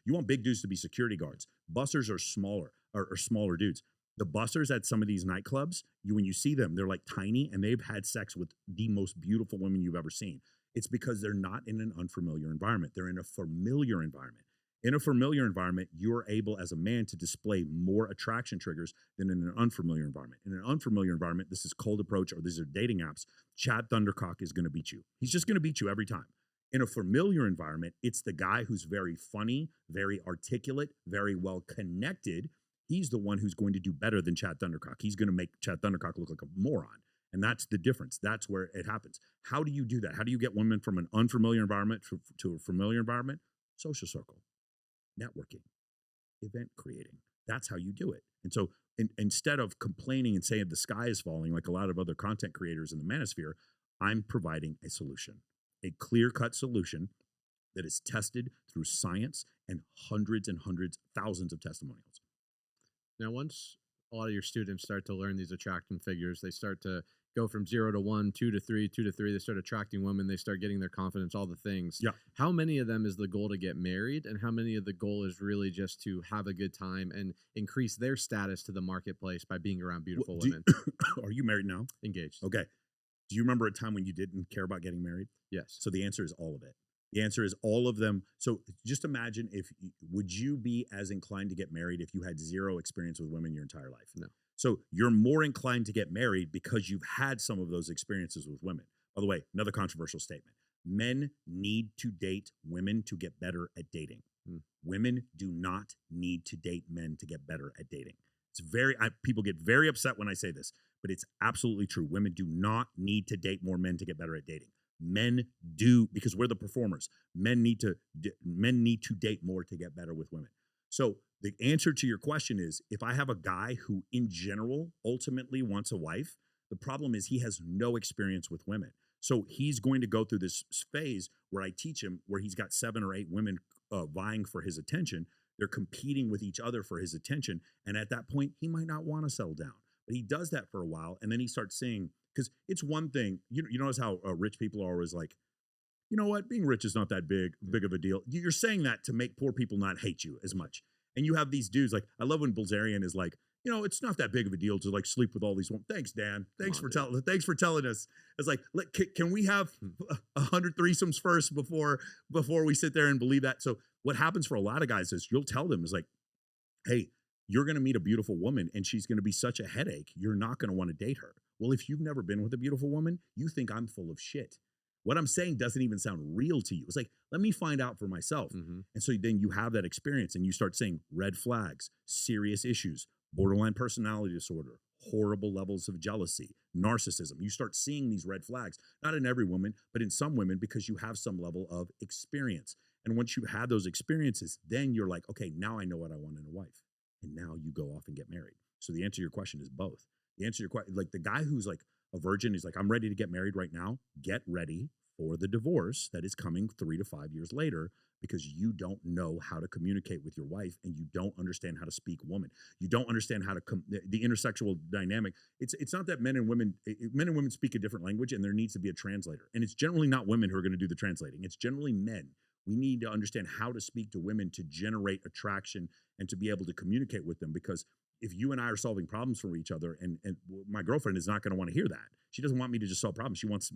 you want big dudes to be security guards. Bussers are smaller or smaller dudes. The bussers at some of these nightclubs, when you see them, they're like tiny, and they've had sex with the most beautiful women you've ever seen. It's because they're not in an unfamiliar environment. They're in a familiar environment. In a familiar environment, you're able as a man to display more attraction triggers than in an unfamiliar environment. In an unfamiliar environment, this is cold approach, or these are dating apps. Chad Thundercock is going to beat you. He's just going to beat you every time. In a familiar environment, it's the guy who's very funny, very articulate, very well connected. He's the one who's going to do better than Chad Thundercock. He's going to make Chad Thundercock look like a moron. And that's the difference. That's where it happens. How do you do that? How do you get women from an unfamiliar environment to a familiar environment? Social circle. Networking, event creating. That's how you do it. And so instead of complaining and saying the sky is falling like a lot of other content creators in the manosphere, I'm providing a solution, a clear-cut solution that is tested through science and hundreds, thousands of testimonials. Now, once a lot of your students start to learn these attraction figures, they start to go from 0 to 1, 2 to 3, 2 to 3. They start attracting women. They start getting their confidence, all the things. Yeah. How many of them is the goal to get married? And how many of the goal is really just to have a good time and increase their status to the marketplace by being around beautiful women? Are you married now? Engaged. Okay. Do you remember a time when you didn't care about getting married? Yes. So the answer is all of it. The answer is all of them. So just imagine would you be as inclined to get married if you had zero experience with women your entire life? No. So you're more inclined to get married because you've had some of those experiences with women. By the way, another controversial statement. Men need to date women to get better at dating. Women do not need to date men to get better at dating. It's people get very upset when I say this, but it's absolutely true. Women do not need to date more men to get better at dating. Men do, because we're the performers. Men need to date more to get better with women. So the answer to your question is, if I have a guy who in general ultimately wants a wife, the problem is he has no experience with women. So he's going to go through this phase where I teach him, where he's got 7 or 8 women vying for his attention. They're competing with each other for his attention. And at that point, he might not want to settle down. But he does that for a while. And then he starts saying, because it's one thing, you notice how rich people are always like, you know what, being rich is not that big of a deal. You're saying that to make poor people not hate you as much. And you have these dudes like, I love when Bilzerian is like, you know, it's not that big of a deal to like sleep with all these women. Thanks, Dan. Thanks for telling us. It's like, can we have 100 threesomes first before we sit there and believe that? So what happens for a lot of guys is you'll tell them is like, hey, you're going to meet a beautiful woman and she's going to be such a headache. You're not going to want to date her. Well, if you've never been with a beautiful woman, you think I'm full of shit. What I'm saying doesn't even sound real to you. It's like, let me find out for myself. Mm-hmm. And so then you have that experience and you start saying red flags, serious issues, borderline personality disorder, horrible levels of jealousy, narcissism. You start seeing these red flags, not in every woman, but in some women, because you have some level of experience. And once you have those experiences, then you're like, okay, now I know what I want in a wife. And now you go off and get married. So the answer to your question is both. The answer to your question, like the guy who's like a virgin, he's like, I'm ready to get married right now. Get ready for the divorce that is coming 3 to 5 years later, because you don't know how to communicate with your wife and you don't understand how to speak woman. You don't understand how to the intersexual dynamic. It's not that men and women speak a different language and there needs to be a translator. And it's generally not women who are going to do the translating. It's generally men. We need to understand how to speak to women to generate attraction and to be able to communicate with them, because if you and I are solving problems for each other, and my girlfriend is not going to want to hear that. She doesn't want me to just solve problems. She wants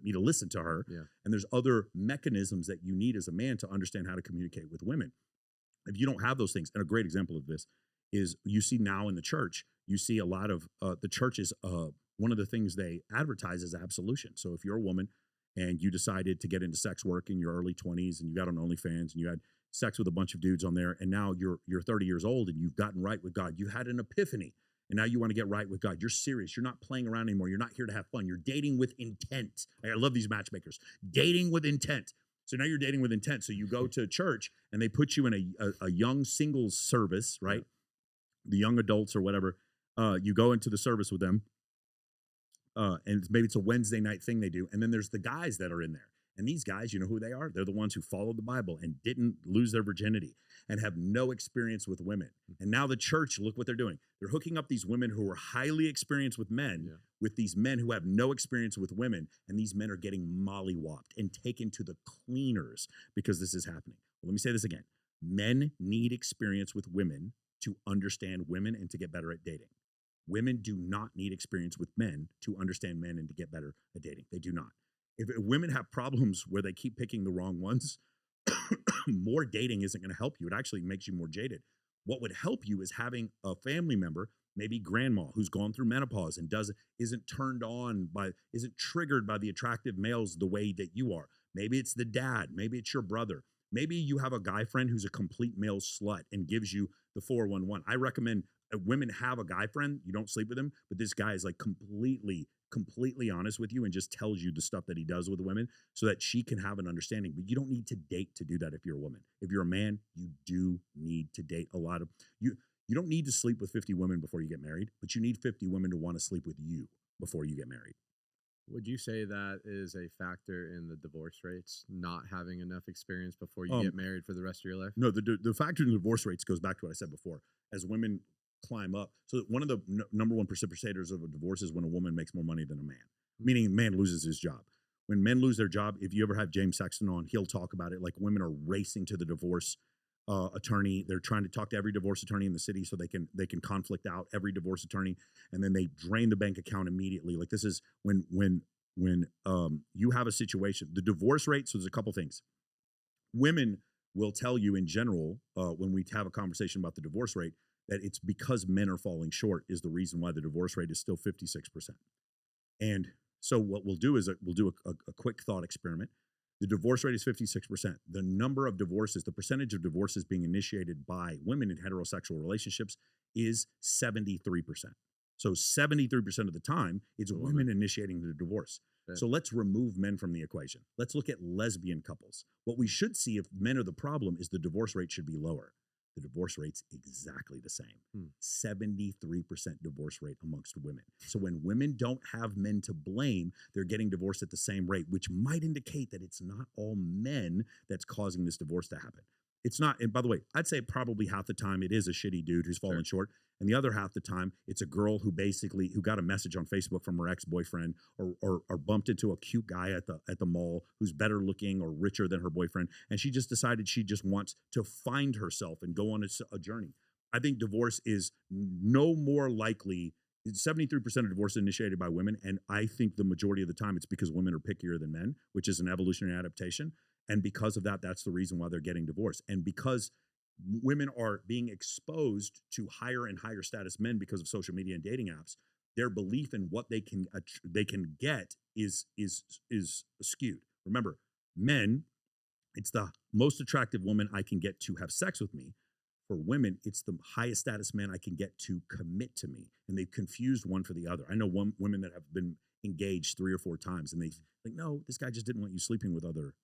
me to listen to her. Yeah. And there's other mechanisms that you need as a man to understand how to communicate with women. If you don't have those things, and a great example of this is you see now in the church, you see a lot of the churches, one of the things they advertise is absolution. So if you're a woman and you decided to get into sex work in your early 20s and you got on OnlyFans and you had sex with a bunch of dudes on there, and now you're 30 years old and you've gotten right with God. You had an epiphany, and now you want to get right with God. You're serious. You're not playing around anymore. You're not here to have fun. You're dating with intent. I love these matchmakers. Dating with intent. So now you're dating with intent. So you go to church and they put you in a young singles service, right? The young adults or whatever. You go into the service with them, and maybe it's a Wednesday night thing they do. And then there's the guys that are in there. And these guys, you know who they are? They're the ones who followed the Bible and didn't lose their virginity and have no experience with women. And now the church, look what they're doing. They're hooking up these women who are highly experienced with men with these men who have no experience with women. And these men are getting mollywopped and taken to the cleaners because this is happening. Well, let me say this again. Men need experience with women to understand women and to get better at dating. Women do not need experience with men to understand men and to get better at dating. They do not. If women have problems where they keep picking the wrong ones, more dating isn't going to help you. It actually makes you more jaded. What would help you is having a family member, maybe grandma, who's gone through menopause and isn't triggered by the attractive males the way that you are. Maybe it's the dad. Maybe it's your brother. Maybe you have a guy friend who's a complete male slut and gives you the 411. I recommend women have a guy friend. You don't sleep with him, but this guy is like completely honest with you and just tells you the stuff that he does with women so that she can have an understanding. But you don't need to date to do that if you're a woman. If you're a man, you do need to date a lot of you. You don't need to sleep with 50 women before you get married, but you need 50 women to want to sleep with you before you get married. Would you say that is a factor in the divorce rates, not having enough experience before you get married for the rest of your life? No, the factor in the divorce rates goes back to what I said before. As women climb up, so one of the number one precipitors of a divorce is when a woman makes more money than a man, meaning a man loses his job. When men lose their job, if you ever have James Sexton on, he'll talk about it. Like women are racing to the divorce attorney. They're trying to talk to every divorce attorney in the city so they can conflict out every divorce attorney, and then they drain the bank account immediately. Like this is when you have a situation, the divorce rate. So there's a couple things. Women will tell you in general when we have a conversation about the divorce rate that it's because men are falling short is the reason why the divorce rate is still 56%. And so what we'll do is we'll do a quick thought experiment. The divorce rate is 56%. The number of divorces, the percentage of divorces being initiated by women in heterosexual relationships is 73%. So 73% of the time, it's women initiating the divorce. Right. So let's remove men from the equation. Let's look at lesbian couples. What we should see if men are the problem is the divorce rate should be lower. The divorce rate's exactly the same. Hmm. 73% divorce rate amongst women. So when women don't have men to blame, they're getting divorced at the same rate, which might indicate that it's not all men that's causing this divorce to happen. It's not, and by the way, I'd say probably half the time it is a shitty dude who's fallen short. And the other half the time, it's a girl who got a message on Facebook from her ex-boyfriend or bumped into a cute guy at the mall who's better looking or richer than her boyfriend. And she just decided she just wants to find herself and go on a journey. I think divorce is no more likely. 73% of divorce is initiated by women. And I think the majority of the time it's because women are pickier than men, which is an evolutionary adaptation. And because of that, that's the reason why they're getting divorced. And because women are being exposed to higher and higher status men because of social media and dating apps, their belief in what they can get is skewed. Remember, men, it's the most attractive woman I can get to have sex with me. For women, it's the highest status man I can get to commit to me. And they've confused one for the other. I know women that have been engaged 3 or 4 times, and they think, no, this guy just didn't want you sleeping with other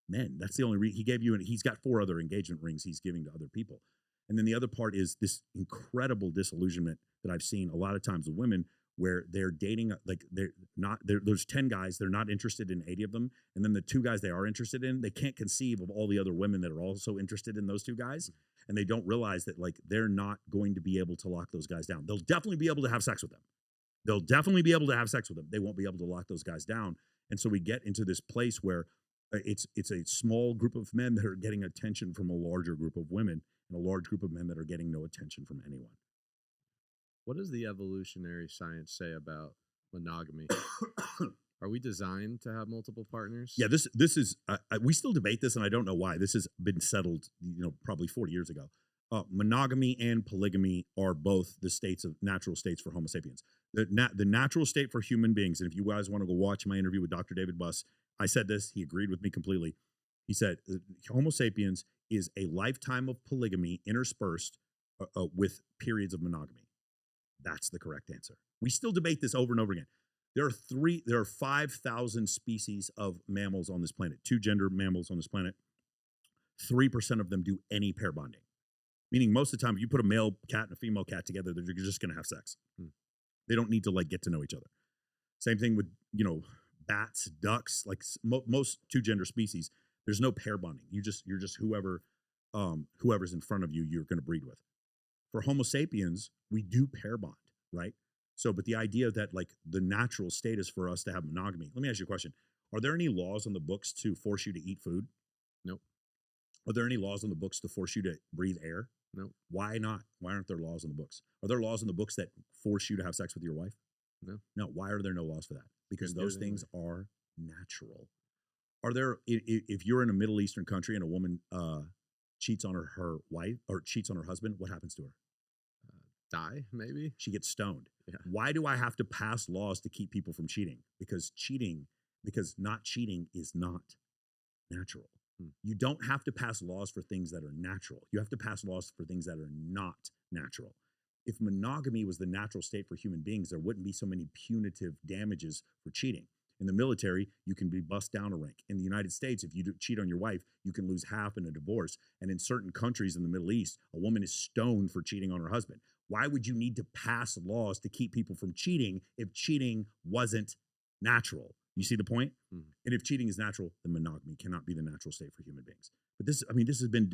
men. That's the only reason he gave you, and he's got 4 other engagement rings he's giving to other people. And then the other part is this incredible disillusionment that I've seen a lot of times with women where they're dating, like there's 10 guys, they're not interested in 80 of them. And then the 2 guys they are interested in, they can't conceive of all the other women that are also interested in those 2 guys. And they don't realize that like they're not going to be able to lock those guys down. They'll definitely be able to have sex with them. They won't be able to lock those guys down. And so we get into this place where it's a small group of men that are getting attention from a larger group of women and a large group of men that are getting no attention from anyone. What does the evolutionary science say about monogamy? Are we designed to have multiple partners? Yeah, this is we still debate this, and I don't know why. This has been settled, probably 40 years ago. Monogamy and polygamy are both the natural states for Homo sapiens. The natural state for human beings, and if you guys want to go watch my interview with Dr. David Buss, I said this, he agreed with me completely. He said, Homo sapiens is a lifetime of polygamy interspersed with periods of monogamy. That's the correct answer. We still debate this over and over again. There are 5,000 species of mammals on this planet, 2-gender mammals on this planet. 3% of them do any pair bonding. Meaning most of the time, if you put a male cat and a female cat together, they're just going to have sex. They don't need to get to know each other. Same thing with, bats, ducks, like most 2-gender species. There's no pair bonding. You're just whoever's in front of you, you're going to breed with. For Homo sapiens, we do pair bond, right? So, but the idea that the natural state is for us to have monogamy. Let me ask you a question. Are there any laws on the books to force you to eat food? Nope. Are there any laws on the books to force you to breathe air? Nope. Why not? Why aren't there laws on the books? Are there laws in the books that force you to have sex with your wife? No. No. Why are there no laws for that? Because those things are natural. Are there, if you're in a Middle Eastern country and a woman cheats on her wife or cheats on her husband, what happens to her? Die, maybe? She gets stoned. Yeah. Why do I have to pass laws to keep people from cheating? Because not cheating is not natural. You don't have to pass laws for things that are natural. You have to pass laws for things that are not natural. If monogamy was the natural state for human beings, there wouldn't be so many punitive damages for cheating. In the military, you can be bussed down a rank. In the United States, if you cheat on your wife, you can lose half in a divorce. And in certain countries in the Middle East, a woman is stoned for cheating on her husband. Why would you need to pass laws to keep people from cheating if cheating wasn't natural? You see the point? Mm-hmm. And if cheating is natural, then monogamy cannot be the natural state for human beings. But this has been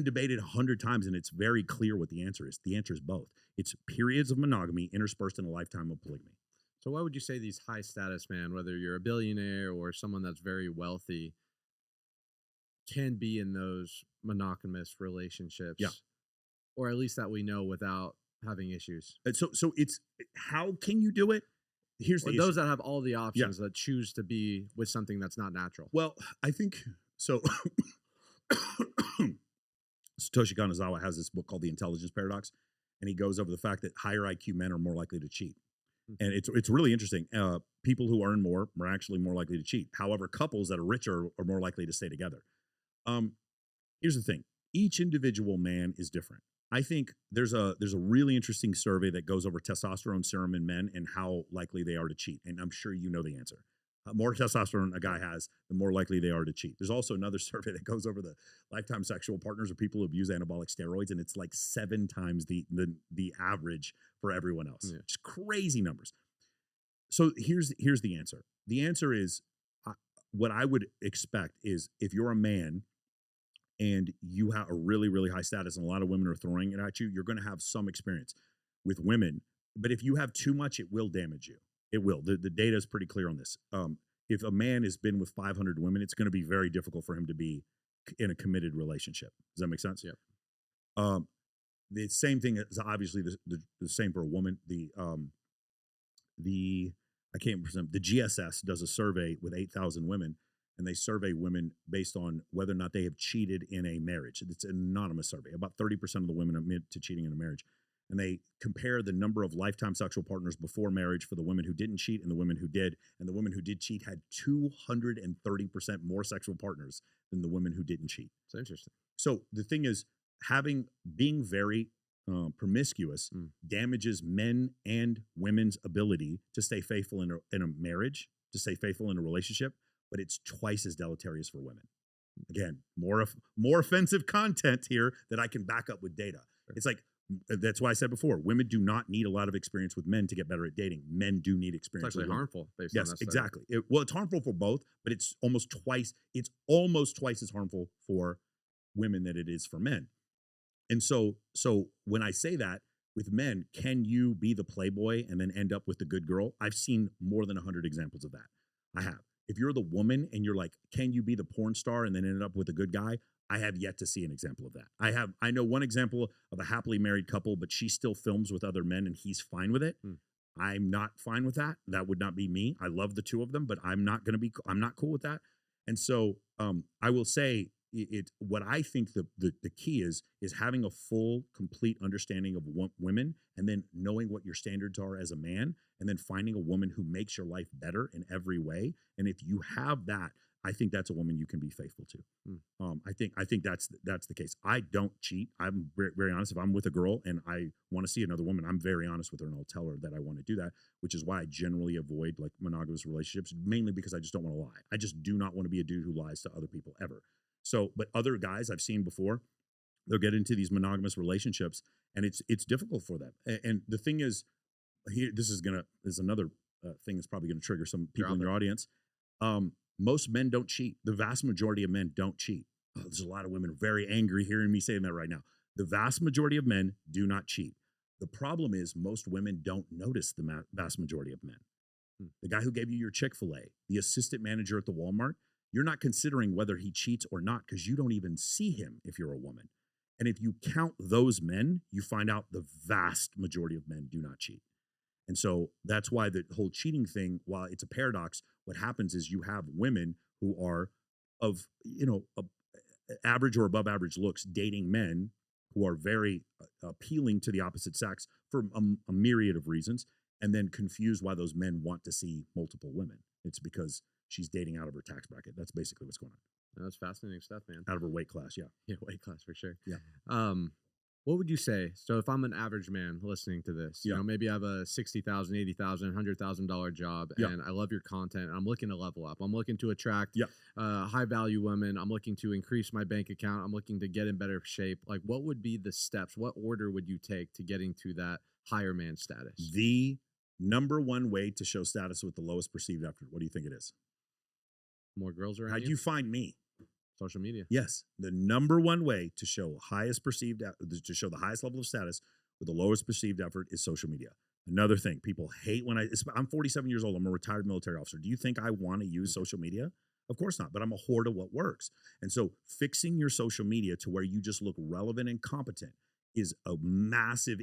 debated 100 times, and it's very clear what the answer is. The answer is both. It's periods of monogamy interspersed in a lifetime of polygamy. So why would you say these high status men, whether you're a billionaire or someone that's very wealthy, can be in those monogamous relationships? Yeah. Or at least that we know without having issues. And so it's, how can you do it? Here's the those that have all the options that choose to be with something that's not natural. Well, I think so. Satoshi Kanazawa has this book called The Intelligence Paradox, and he goes over the fact that higher IQ men are more likely to cheat. And it's really interesting. People who earn more are actually more likely to cheat. However, couples that are richer are more likely to stay together. Here's the thing. Each individual man is different. I think there's a really interesting survey that goes over testosterone serum in men and how likely they are to cheat. And I'm sure you know the answer. more testosterone a guy has, the more likely they are to cheat. There's also another survey that goes over the lifetime sexual partners of people who abuse anabolic steroids, and it's like 7 times the average for everyone else. Yeah. Just crazy numbers. So here's the answer. The answer is what I would expect is if you're a man and you have a really, really high status and a lot of women are throwing it at you, you're going to have some experience with women. But if you have too much, it will damage you. It will. The data is pretty clear on this. If a man has been with 500 women, it's going to be very difficult for him to be in a committed relationship. Does that make sense? Yeah. The same thing is obviously the same for a woman. I can't present. The GSS does a survey with 8,000 women, and they survey women based on whether or not they have cheated in a marriage. It's an anonymous survey. About 30% of the women admit to cheating in a marriage. And they compare the number of lifetime sexual partners before marriage for the women who didn't cheat and the women who did. And the women who did cheat had 230% more sexual partners than the women who didn't cheat. It's interesting. So the thing is, being very promiscuous damages men and women's ability to stay faithful in a marriage, to stay faithful in a relationship, but it's twice as deleterious for women. Again, more offensive content here that I can back up with data. It's like, that's why I said before, women do not need a lot of experience with men to get better at dating. Men do need experience. It's actually with harmful. Based yes, on that exactly. It's harmful for both, but it's almost twice as harmful for women than it is for men. And so when I say that with men, can you be the playboy and then end up with the good girl? I've seen more than 100 examples of that. I have. If you're the woman and you're like, can you be the porn star and then end up with a good guy? I have yet to see an example of that. I know one example of a happily married couple, but she still films with other men and he's fine with it. I'm not fine with that. That would not be me. I love the two of them, but I'm not cool with that. And so I will say what I think the key is having a full, complete understanding of women and then knowing what your standards are as a man and then finding a woman who makes your life better in every way. And if you have that, I think that's a woman you can be faithful to. I think that's the case. I don't cheat. I'm very, very honest. If I'm with a girl and I want to see another woman, I'm very honest with her and I'll tell her that I want to do that, which is why I generally avoid like monogamous relationships, mainly because I just don't want to lie. I just do not want to be a dude who lies to other people ever. So, but other guys I've seen before, they'll get into these monogamous relationships and it's difficult for them. And the thing is, here, this is another thing that's probably going to trigger some people in your audience. Most men don't cheat. The vast majority of men don't cheat. Oh, there's a lot of women very angry hearing me saying that right now. The vast majority of men do not cheat. The problem is most women don't notice the vast majority of men. The guy who gave you your Chick-fil-A, the assistant manager at the Walmart, you're not considering whether he cheats or not because you don't even see him if you're a woman. And if you count those men, you find out the vast majority of men do not cheat. And so that's why the whole cheating thing, while it's a paradox, what happens is you have women who are of, average or above average looks dating men who are very appealing to the opposite sex for a myriad of reasons, and then confused why those men want to see multiple women. It's because she's dating out of her tax bracket. That's basically what's going on. That's fascinating stuff, man. Out of her weight class, yeah. Yeah, weight class for sure. Yeah. What would you say? So if I'm an average man listening to this, you know, maybe I have a $60,000, $80,000, $100,000 job, and I love your content, and I'm looking to level up. I'm looking to attract high value women. I'm looking to increase my bank account. I'm looking to get in better shape. Like, what would be the steps? What order would you take to getting to that higher man status? The number one way to show status with the lowest perceived effort. What do you think it is? More girls around How'd you find me? Social media. Yes. The number one way to show the highest level of status with the lowest perceived effort is social media. Another thing, people hate when I'm 47 years old. I'm a retired military officer. Do you think I want to use social media? Of course not, but I'm a whore to what works. And so fixing your social media to where you just look relevant and competent is a massive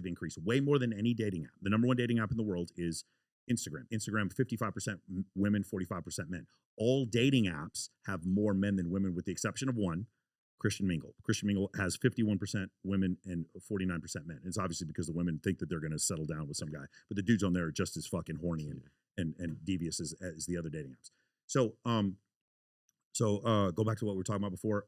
increase, way more than any dating app. The number one dating app in the world is Instagram. Instagram, 55% women, 45% men. All dating apps have more men than women with the exception of one, Christian Mingle. Christian Mingle has 51% women and 49% men. It's obviously because the women think that they're going to settle down with some guy, but the dudes on there are just as fucking horny and devious as the other dating apps. So go back to what we were talking about before.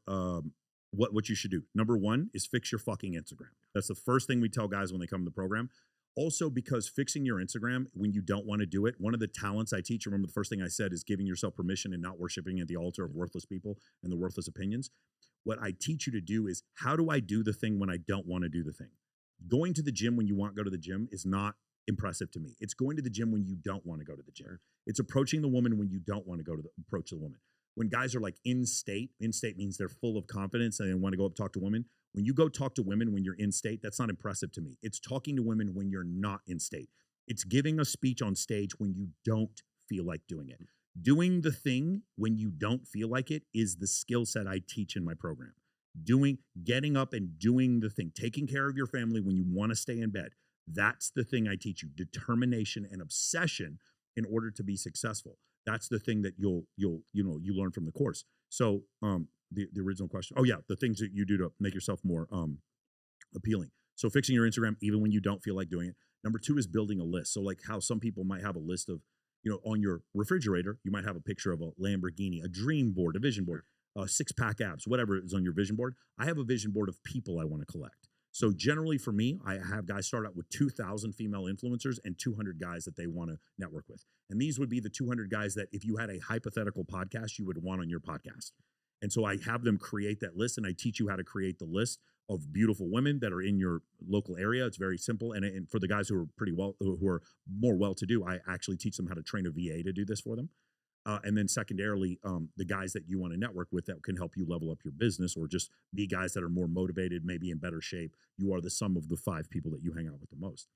What you should do. Number one is fix your fucking Instagram. That's the first thing we tell guys when they come to the program. Also, because fixing your Instagram when you don't want to do it, one of the talents I teach, remember the first thing I said is giving yourself permission and not worshiping at the altar of worthless people and the worthless opinions. What I teach you to do is, how do I do the thing when I don't want to do the thing? Going to the gym when you want to go to the gym is not impressive to me. It's going to the gym when you don't want to go to the gym. Sure. It's approaching the woman when you don't want to approach the woman. When guys are like in state means they're full of confidence and they want to go up and talk to women. When you go talk to women when you're in state, that's not impressive to me. It's talking to women when you're not in state. It's giving a speech on stage when you don't feel like doing it. Doing the thing when you don't feel like it is the skill set I teach in my program. Getting up and doing the thing, taking care of your family when you want to stay in bed. That's the thing I teach you. Determination and obsession in order to be successful. That's the thing that you learn from the course. So the original question. Oh yeah, the things that you do to make yourself more appealing. So fixing your Instagram even when you don't feel like doing it. Number 2 is building a list. So like how some people might have a list of, on your refrigerator, you might have a picture of a Lamborghini, a dream board, a vision board, 6-pack abs, whatever is on your vision board. I have a vision board of people I want to collect. So generally for me, I have guys start out with 2,000 female influencers and 200 guys that they want to network with. And these would be the 200 guys that if you had a hypothetical podcast, you would want on your podcast. And so I have them create that list, and I teach you how to create the list of beautiful women that are in your local area. It's very simple. And for the guys who are more well-to-do, I actually teach them how to train a VA to do this for them. And then secondarily, the guys that you want to network with that can help you level up your business, or just be guys that are more motivated, maybe in better shape. You are the sum of the 5 people that you hang out with the most.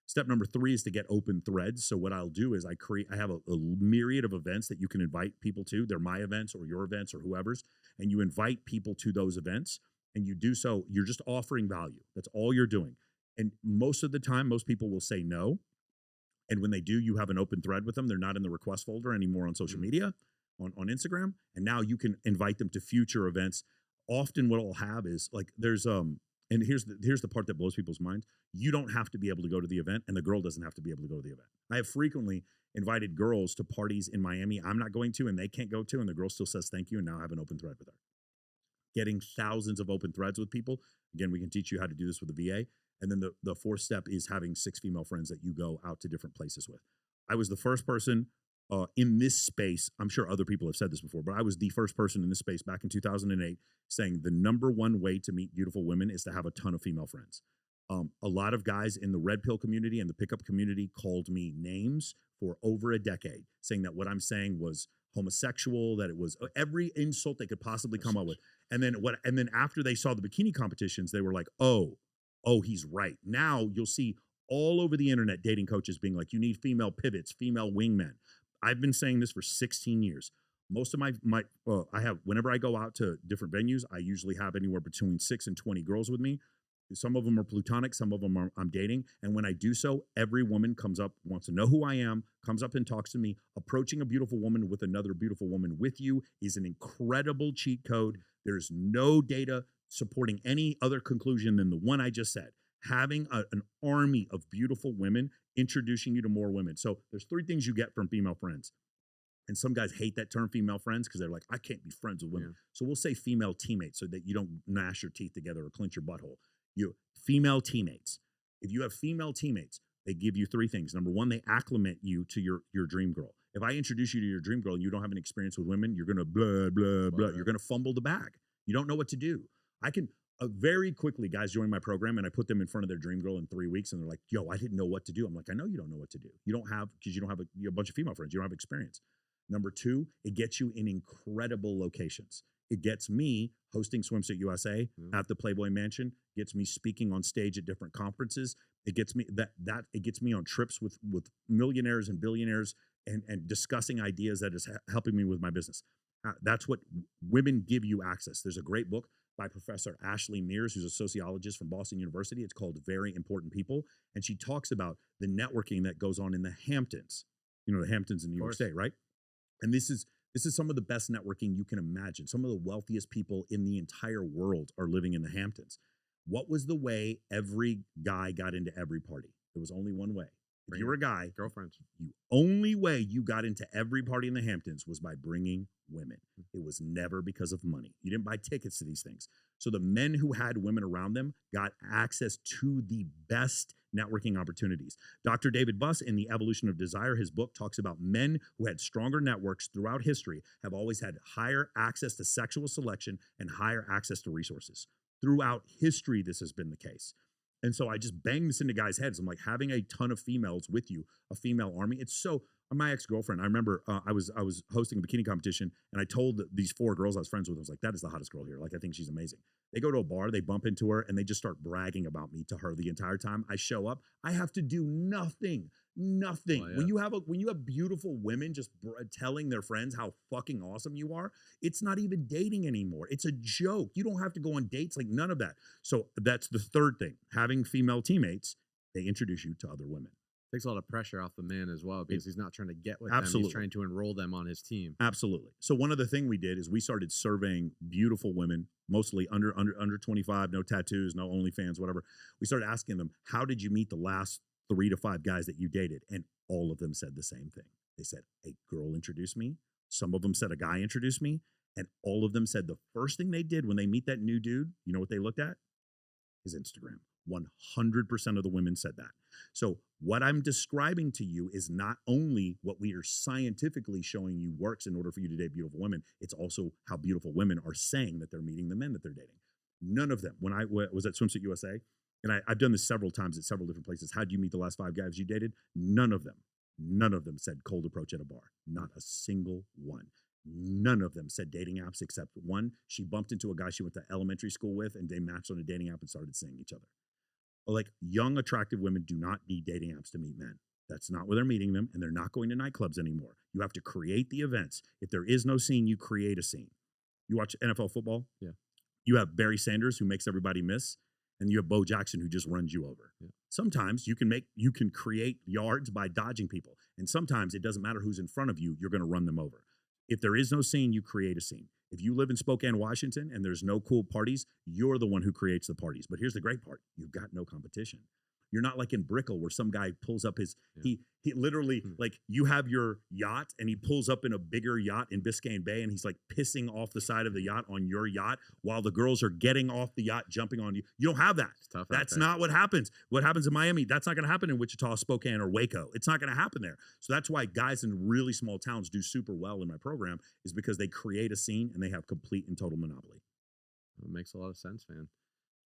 Step number 3 is to get open threads. So what I'll do is I have a myriad of events that you can invite people to. They're my events or your events or whoever's, and you invite people to those events, and you do so. You're just offering value. That's all you're doing. And most of the time, most people will say no. And when they do, you have an open thread with them. They're not in the request folder anymore on social media, on Instagram. And now you can invite them to future events. Often what I'll have is like there's and here's the part that blows people's minds. You don't have to be able to go to the event, and the girl doesn't have to be able to go to the event. I have frequently invited girls to parties in Miami I'm not going to and they can't go to, and the girl still says thank you, and now I have an open thread with her. Getting thousands of open threads with people. Again, we can teach you how to do this with a VA. And then the 4th step is having 6 female friends that you go out to different places with. I was the first person in this space. I'm sure other people have said this before, but I was the first person in this space back in 2008 saying the number 1 way to meet beautiful women is to have a ton of female friends. A lot of guys in the red pill community and the pickup community called me names for over a decade, saying that what I'm saying was homosexual, that it was every insult they could possibly come up with. And then after they saw the bikini competitions, they were like, oh, he's right. Now you'll see all over the internet dating coaches being like, you need female pivots, female wingmen. I've been saying this for 16 years. Most of I have, whenever I go out to different venues, I usually have anywhere between 6 and 20 girls with me. Some of them are platonic, some of them I'm dating. And when I do so, every woman comes up, wants to know who I am, comes up and talks to me. Approaching a beautiful woman with another beautiful woman with you is an incredible cheat code. There's no data supporting any other conclusion than the one I just said. Having an army of beautiful women introducing you to more women. So there's 3 things you get from female friends. And some guys hate that term female friends because they're like, I can't be friends with women. Yeah. So we'll say female teammates so that you don't gnash your teeth together or clench your butthole. Female teammates. If you have female teammates, they give you 3 things. Number 1, they acclimate you to your dream girl. If I introduce you to your dream girl and you don't have an experience with women, you're going to blah, blah, blah. You're going to fumble the bag. You don't know what to do. I can very quickly, guys join my program and I put them in front of their dream girl in 3 weeks and they're like, yo, I didn't know what to do. I'm like, I know you don't know what to do. Because you don't have a bunch of female friends. You don't have experience. Number 2, it gets you in incredible locations. It gets me hosting Swimsuit USA at the Playboy Mansion, gets me speaking on stage at different conferences. It gets me it gets me on trips with millionaires and billionaires and discussing ideas that is helping me with my business. That's what women give you access. There's a great book by Professor Ashley Mears, who's a sociologist from Boston University. It's called Very Important People. And she talks about the networking that goes on in the Hamptons. You know, the Hamptons in New York State, right? And this is some of the best networking you can imagine. Some of the wealthiest people in the entire world are living in the Hamptons. What was the way every guy got into every party? There was only one way. If you were a guy, girlfriends. The only way you got into every party in the Hamptons was by bringing women. It was never because of money. You didn't buy tickets to these things. So the men who had women around them got access to the best networking opportunities. Dr. David Buss, in The Evolution of Desire, his book, talks about men who had stronger networks throughout history have always had higher access to sexual selection and higher access to resources. Throughout history, this has been the case. And so I just bang this into guys' heads. I'm like, having a ton of females with you, a female army. It's so. My ex-girlfriend, I remember I was hosting a bikini competition, and I told these 4 girls I was friends with, I was like, that is the hottest girl here. Like, I think she's amazing. They go to a bar, they bump into her, and they just start bragging about me to her the entire time. I show up, I have to do nothing. Nothing. Oh, yeah. When you have beautiful women just telling their friends how fucking awesome you are, it's not even dating anymore. It's a joke. You don't have to go on dates, like none of that. So that's the third thing. Having female teammates, they introduce you to other women. Takes a lot of pressure off the man as well, because he's not trying to get with Absolutely. them. He's trying to enroll them on his team. Absolutely. So one of the things we did is we started surveying beautiful women, mostly under 25, no tattoos, no OnlyFans, whatever. We started asking them, how did you meet the last 3 to 5 guys that you dated? And all of them said the same thing. They said, a girl introduced me. Some of them said a guy introduced me. And all of them said the first thing they did when they meet that new dude, you know what they looked at? His Instagram. 100% of the women said that. So what I'm describing to you is not only what we are scientifically showing you works in order for you to date beautiful women, it's also how beautiful women are saying that they're meeting the men that they're dating. None of them, when I was at Swimsuit USA, and I've done this several times at several different places, how do you meet the last 5 guys you dated? None of them said cold approach at a bar. Not a single one. None of them said dating apps except one. She bumped into a guy she went to elementary school with, and they matched on a dating app and started seeing each other. Like, young, attractive women do not need dating apps to meet men. That's not where they're meeting them, and they're not going to nightclubs anymore. You have to create the events. If there is no scene, you create a scene. You watch NFL football? Yeah. You have Barry Sanders, who makes everybody miss, and you have Bo Jackson, who just runs you over. Yeah. Sometimes you can create yards by dodging people, and sometimes it doesn't matter who's in front of you, you're going to run them over. If there is no scene, you create a scene. If you live in Spokane, Washington, and there's no cool parties, you're the one who creates the parties. But here's the great part. You've got no competition. You're not like in Brickell where some guy pulls up his, he literally, like, you have your yacht and he pulls up in a bigger yacht in Biscayne Bay and he's like pissing off the side of the yacht on your yacht while the girls are getting off the yacht, jumping on you. You don't have that. That's not what happens. What happens in Miami, that's not going to happen in Wichita, Spokane, or Waco. It's not going to happen there. So that's why guys in really small towns do super well in my program, is because they create a scene and they have complete and total monopoly. It makes a lot of sense, man.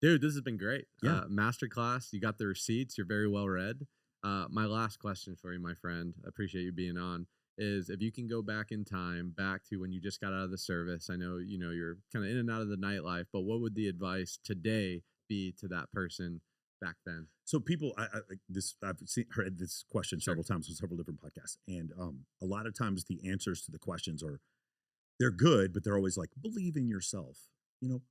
Dude, this has been great. Yeah. Masterclass. You got the receipts. You're very well read. My last question for you, my friend, I appreciate you being on, is if you can go back in time, back to when you just got out of the service. I know, you're kind of in and out of the nightlife, but what would the advice today be to that person back then? So people, I've heard this question several times on several different podcasts. And a lot of times the answers to the questions they're good, but they're always like, believe in yourself.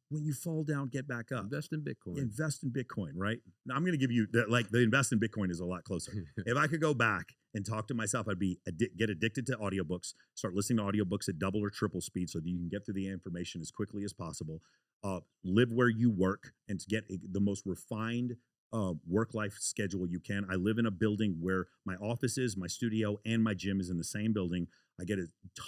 When you fall down, get back up. Invest in Bitcoin. Invest in Bitcoin, right? Now, I'm going to give you that, like, the invest in Bitcoin is a lot closer. If I could go back and talk to myself, I'd be get addicted to audiobooks, start listening to audiobooks at double or triple speed so that you can get through the information as quickly as possible. Live where you work and to get the most refined work-life schedule you can. I live in a building where my office is, my studio, and my gym is in the same building. I get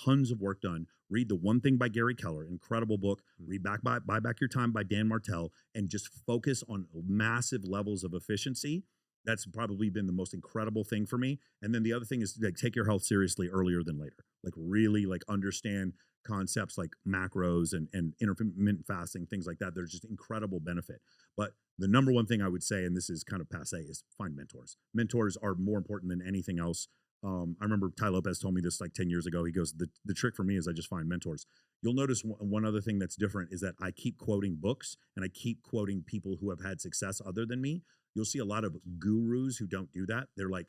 tons of work done. Read The One Thing by Gary Keller, incredible book. Read Buy Back Your Time by Dan Martell, and just focus on massive levels of efficiency. That's probably been the most incredible thing for me. And then the other thing is, like, take your health seriously earlier than later. Like, really, like, understand concepts like macros and intermittent fasting, things like that. There's just incredible benefit. But the number one thing I would say, and this is kind of passé, is find mentors. Mentors are more important than anything else. I remember Ty Lopez told me this like 10 years ago. He goes, the trick for me is I just find mentors. You'll notice one other thing that's different is that I keep quoting books and I keep quoting people who have had success other than me. You'll see a lot of gurus who don't do that. They're like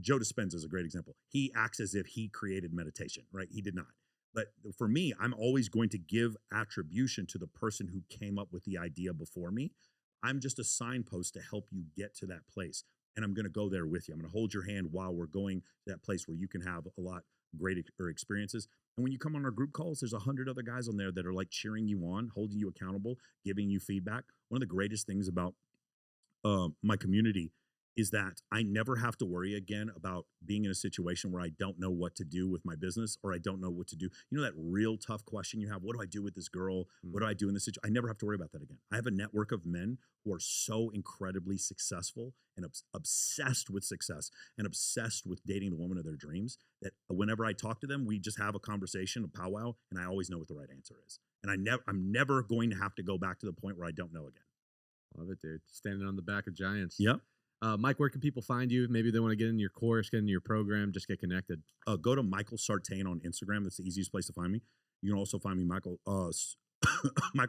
Joe Dispenza is a great example. He acts as if he created meditation, right? He did not. But for me, I'm always going to give attribution to the person who came up with the idea before me. I'm just a signpost to help you get to that place. And I'm going to go there with you. I'm going to hold your hand while we're going to that place where you can have a lot great experiences. And when you come on our group calls, there's 100 other guys on there that are like cheering you on, holding you accountable, giving you feedback. One of the greatest things about my community is that I never have to worry again about being in a situation where I don't know what to do with my business or I don't know what to do. You know, that real tough question you have, what do I do with this girl? What do I do in this situation? I never have to worry about that again. I have a network of men who are so incredibly successful and obsessed with success and obsessed with dating the woman of their dreams that whenever I talk to them, we just have a conversation, a powwow, and I always know what the right answer is. And I'm never going to have to go back to the point where I don't know again. Love it, dude. Standing on the back of giants. Yep. Mike, where can people find you? Maybe they want to get in your course, get in your program, just get connected. Go to Michael Sartain on Instagram. That's the easiest place to find me. You can also find me Michael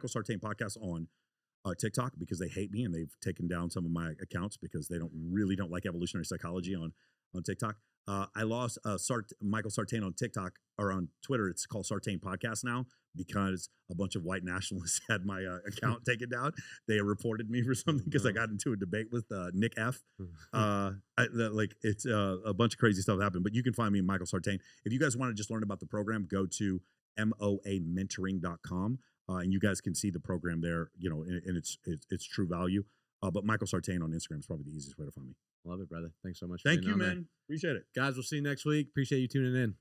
Sartain podcast on TikTok because they hate me and they've taken down some of my accounts because they don't like evolutionary psychology on TikTok. I lost Michael Sartain on TikTok or on Twitter. It's called Sartain Podcast now because a bunch of white nationalists had my account taken down. They reported me for something because I got into a debate with Nick F. It's a bunch of crazy stuff happened. But you can find me, Michael Sartain. If you guys want to just learn about the program, go to moamentoring.com. And you guys can see the program there, you know, in its true value. But Michael Sartain on Instagram is probably the easiest way to find me. Love it, brother. Thanks so much. Thank you, man. Appreciate it. Guys, we'll see you next week. Appreciate you tuning in.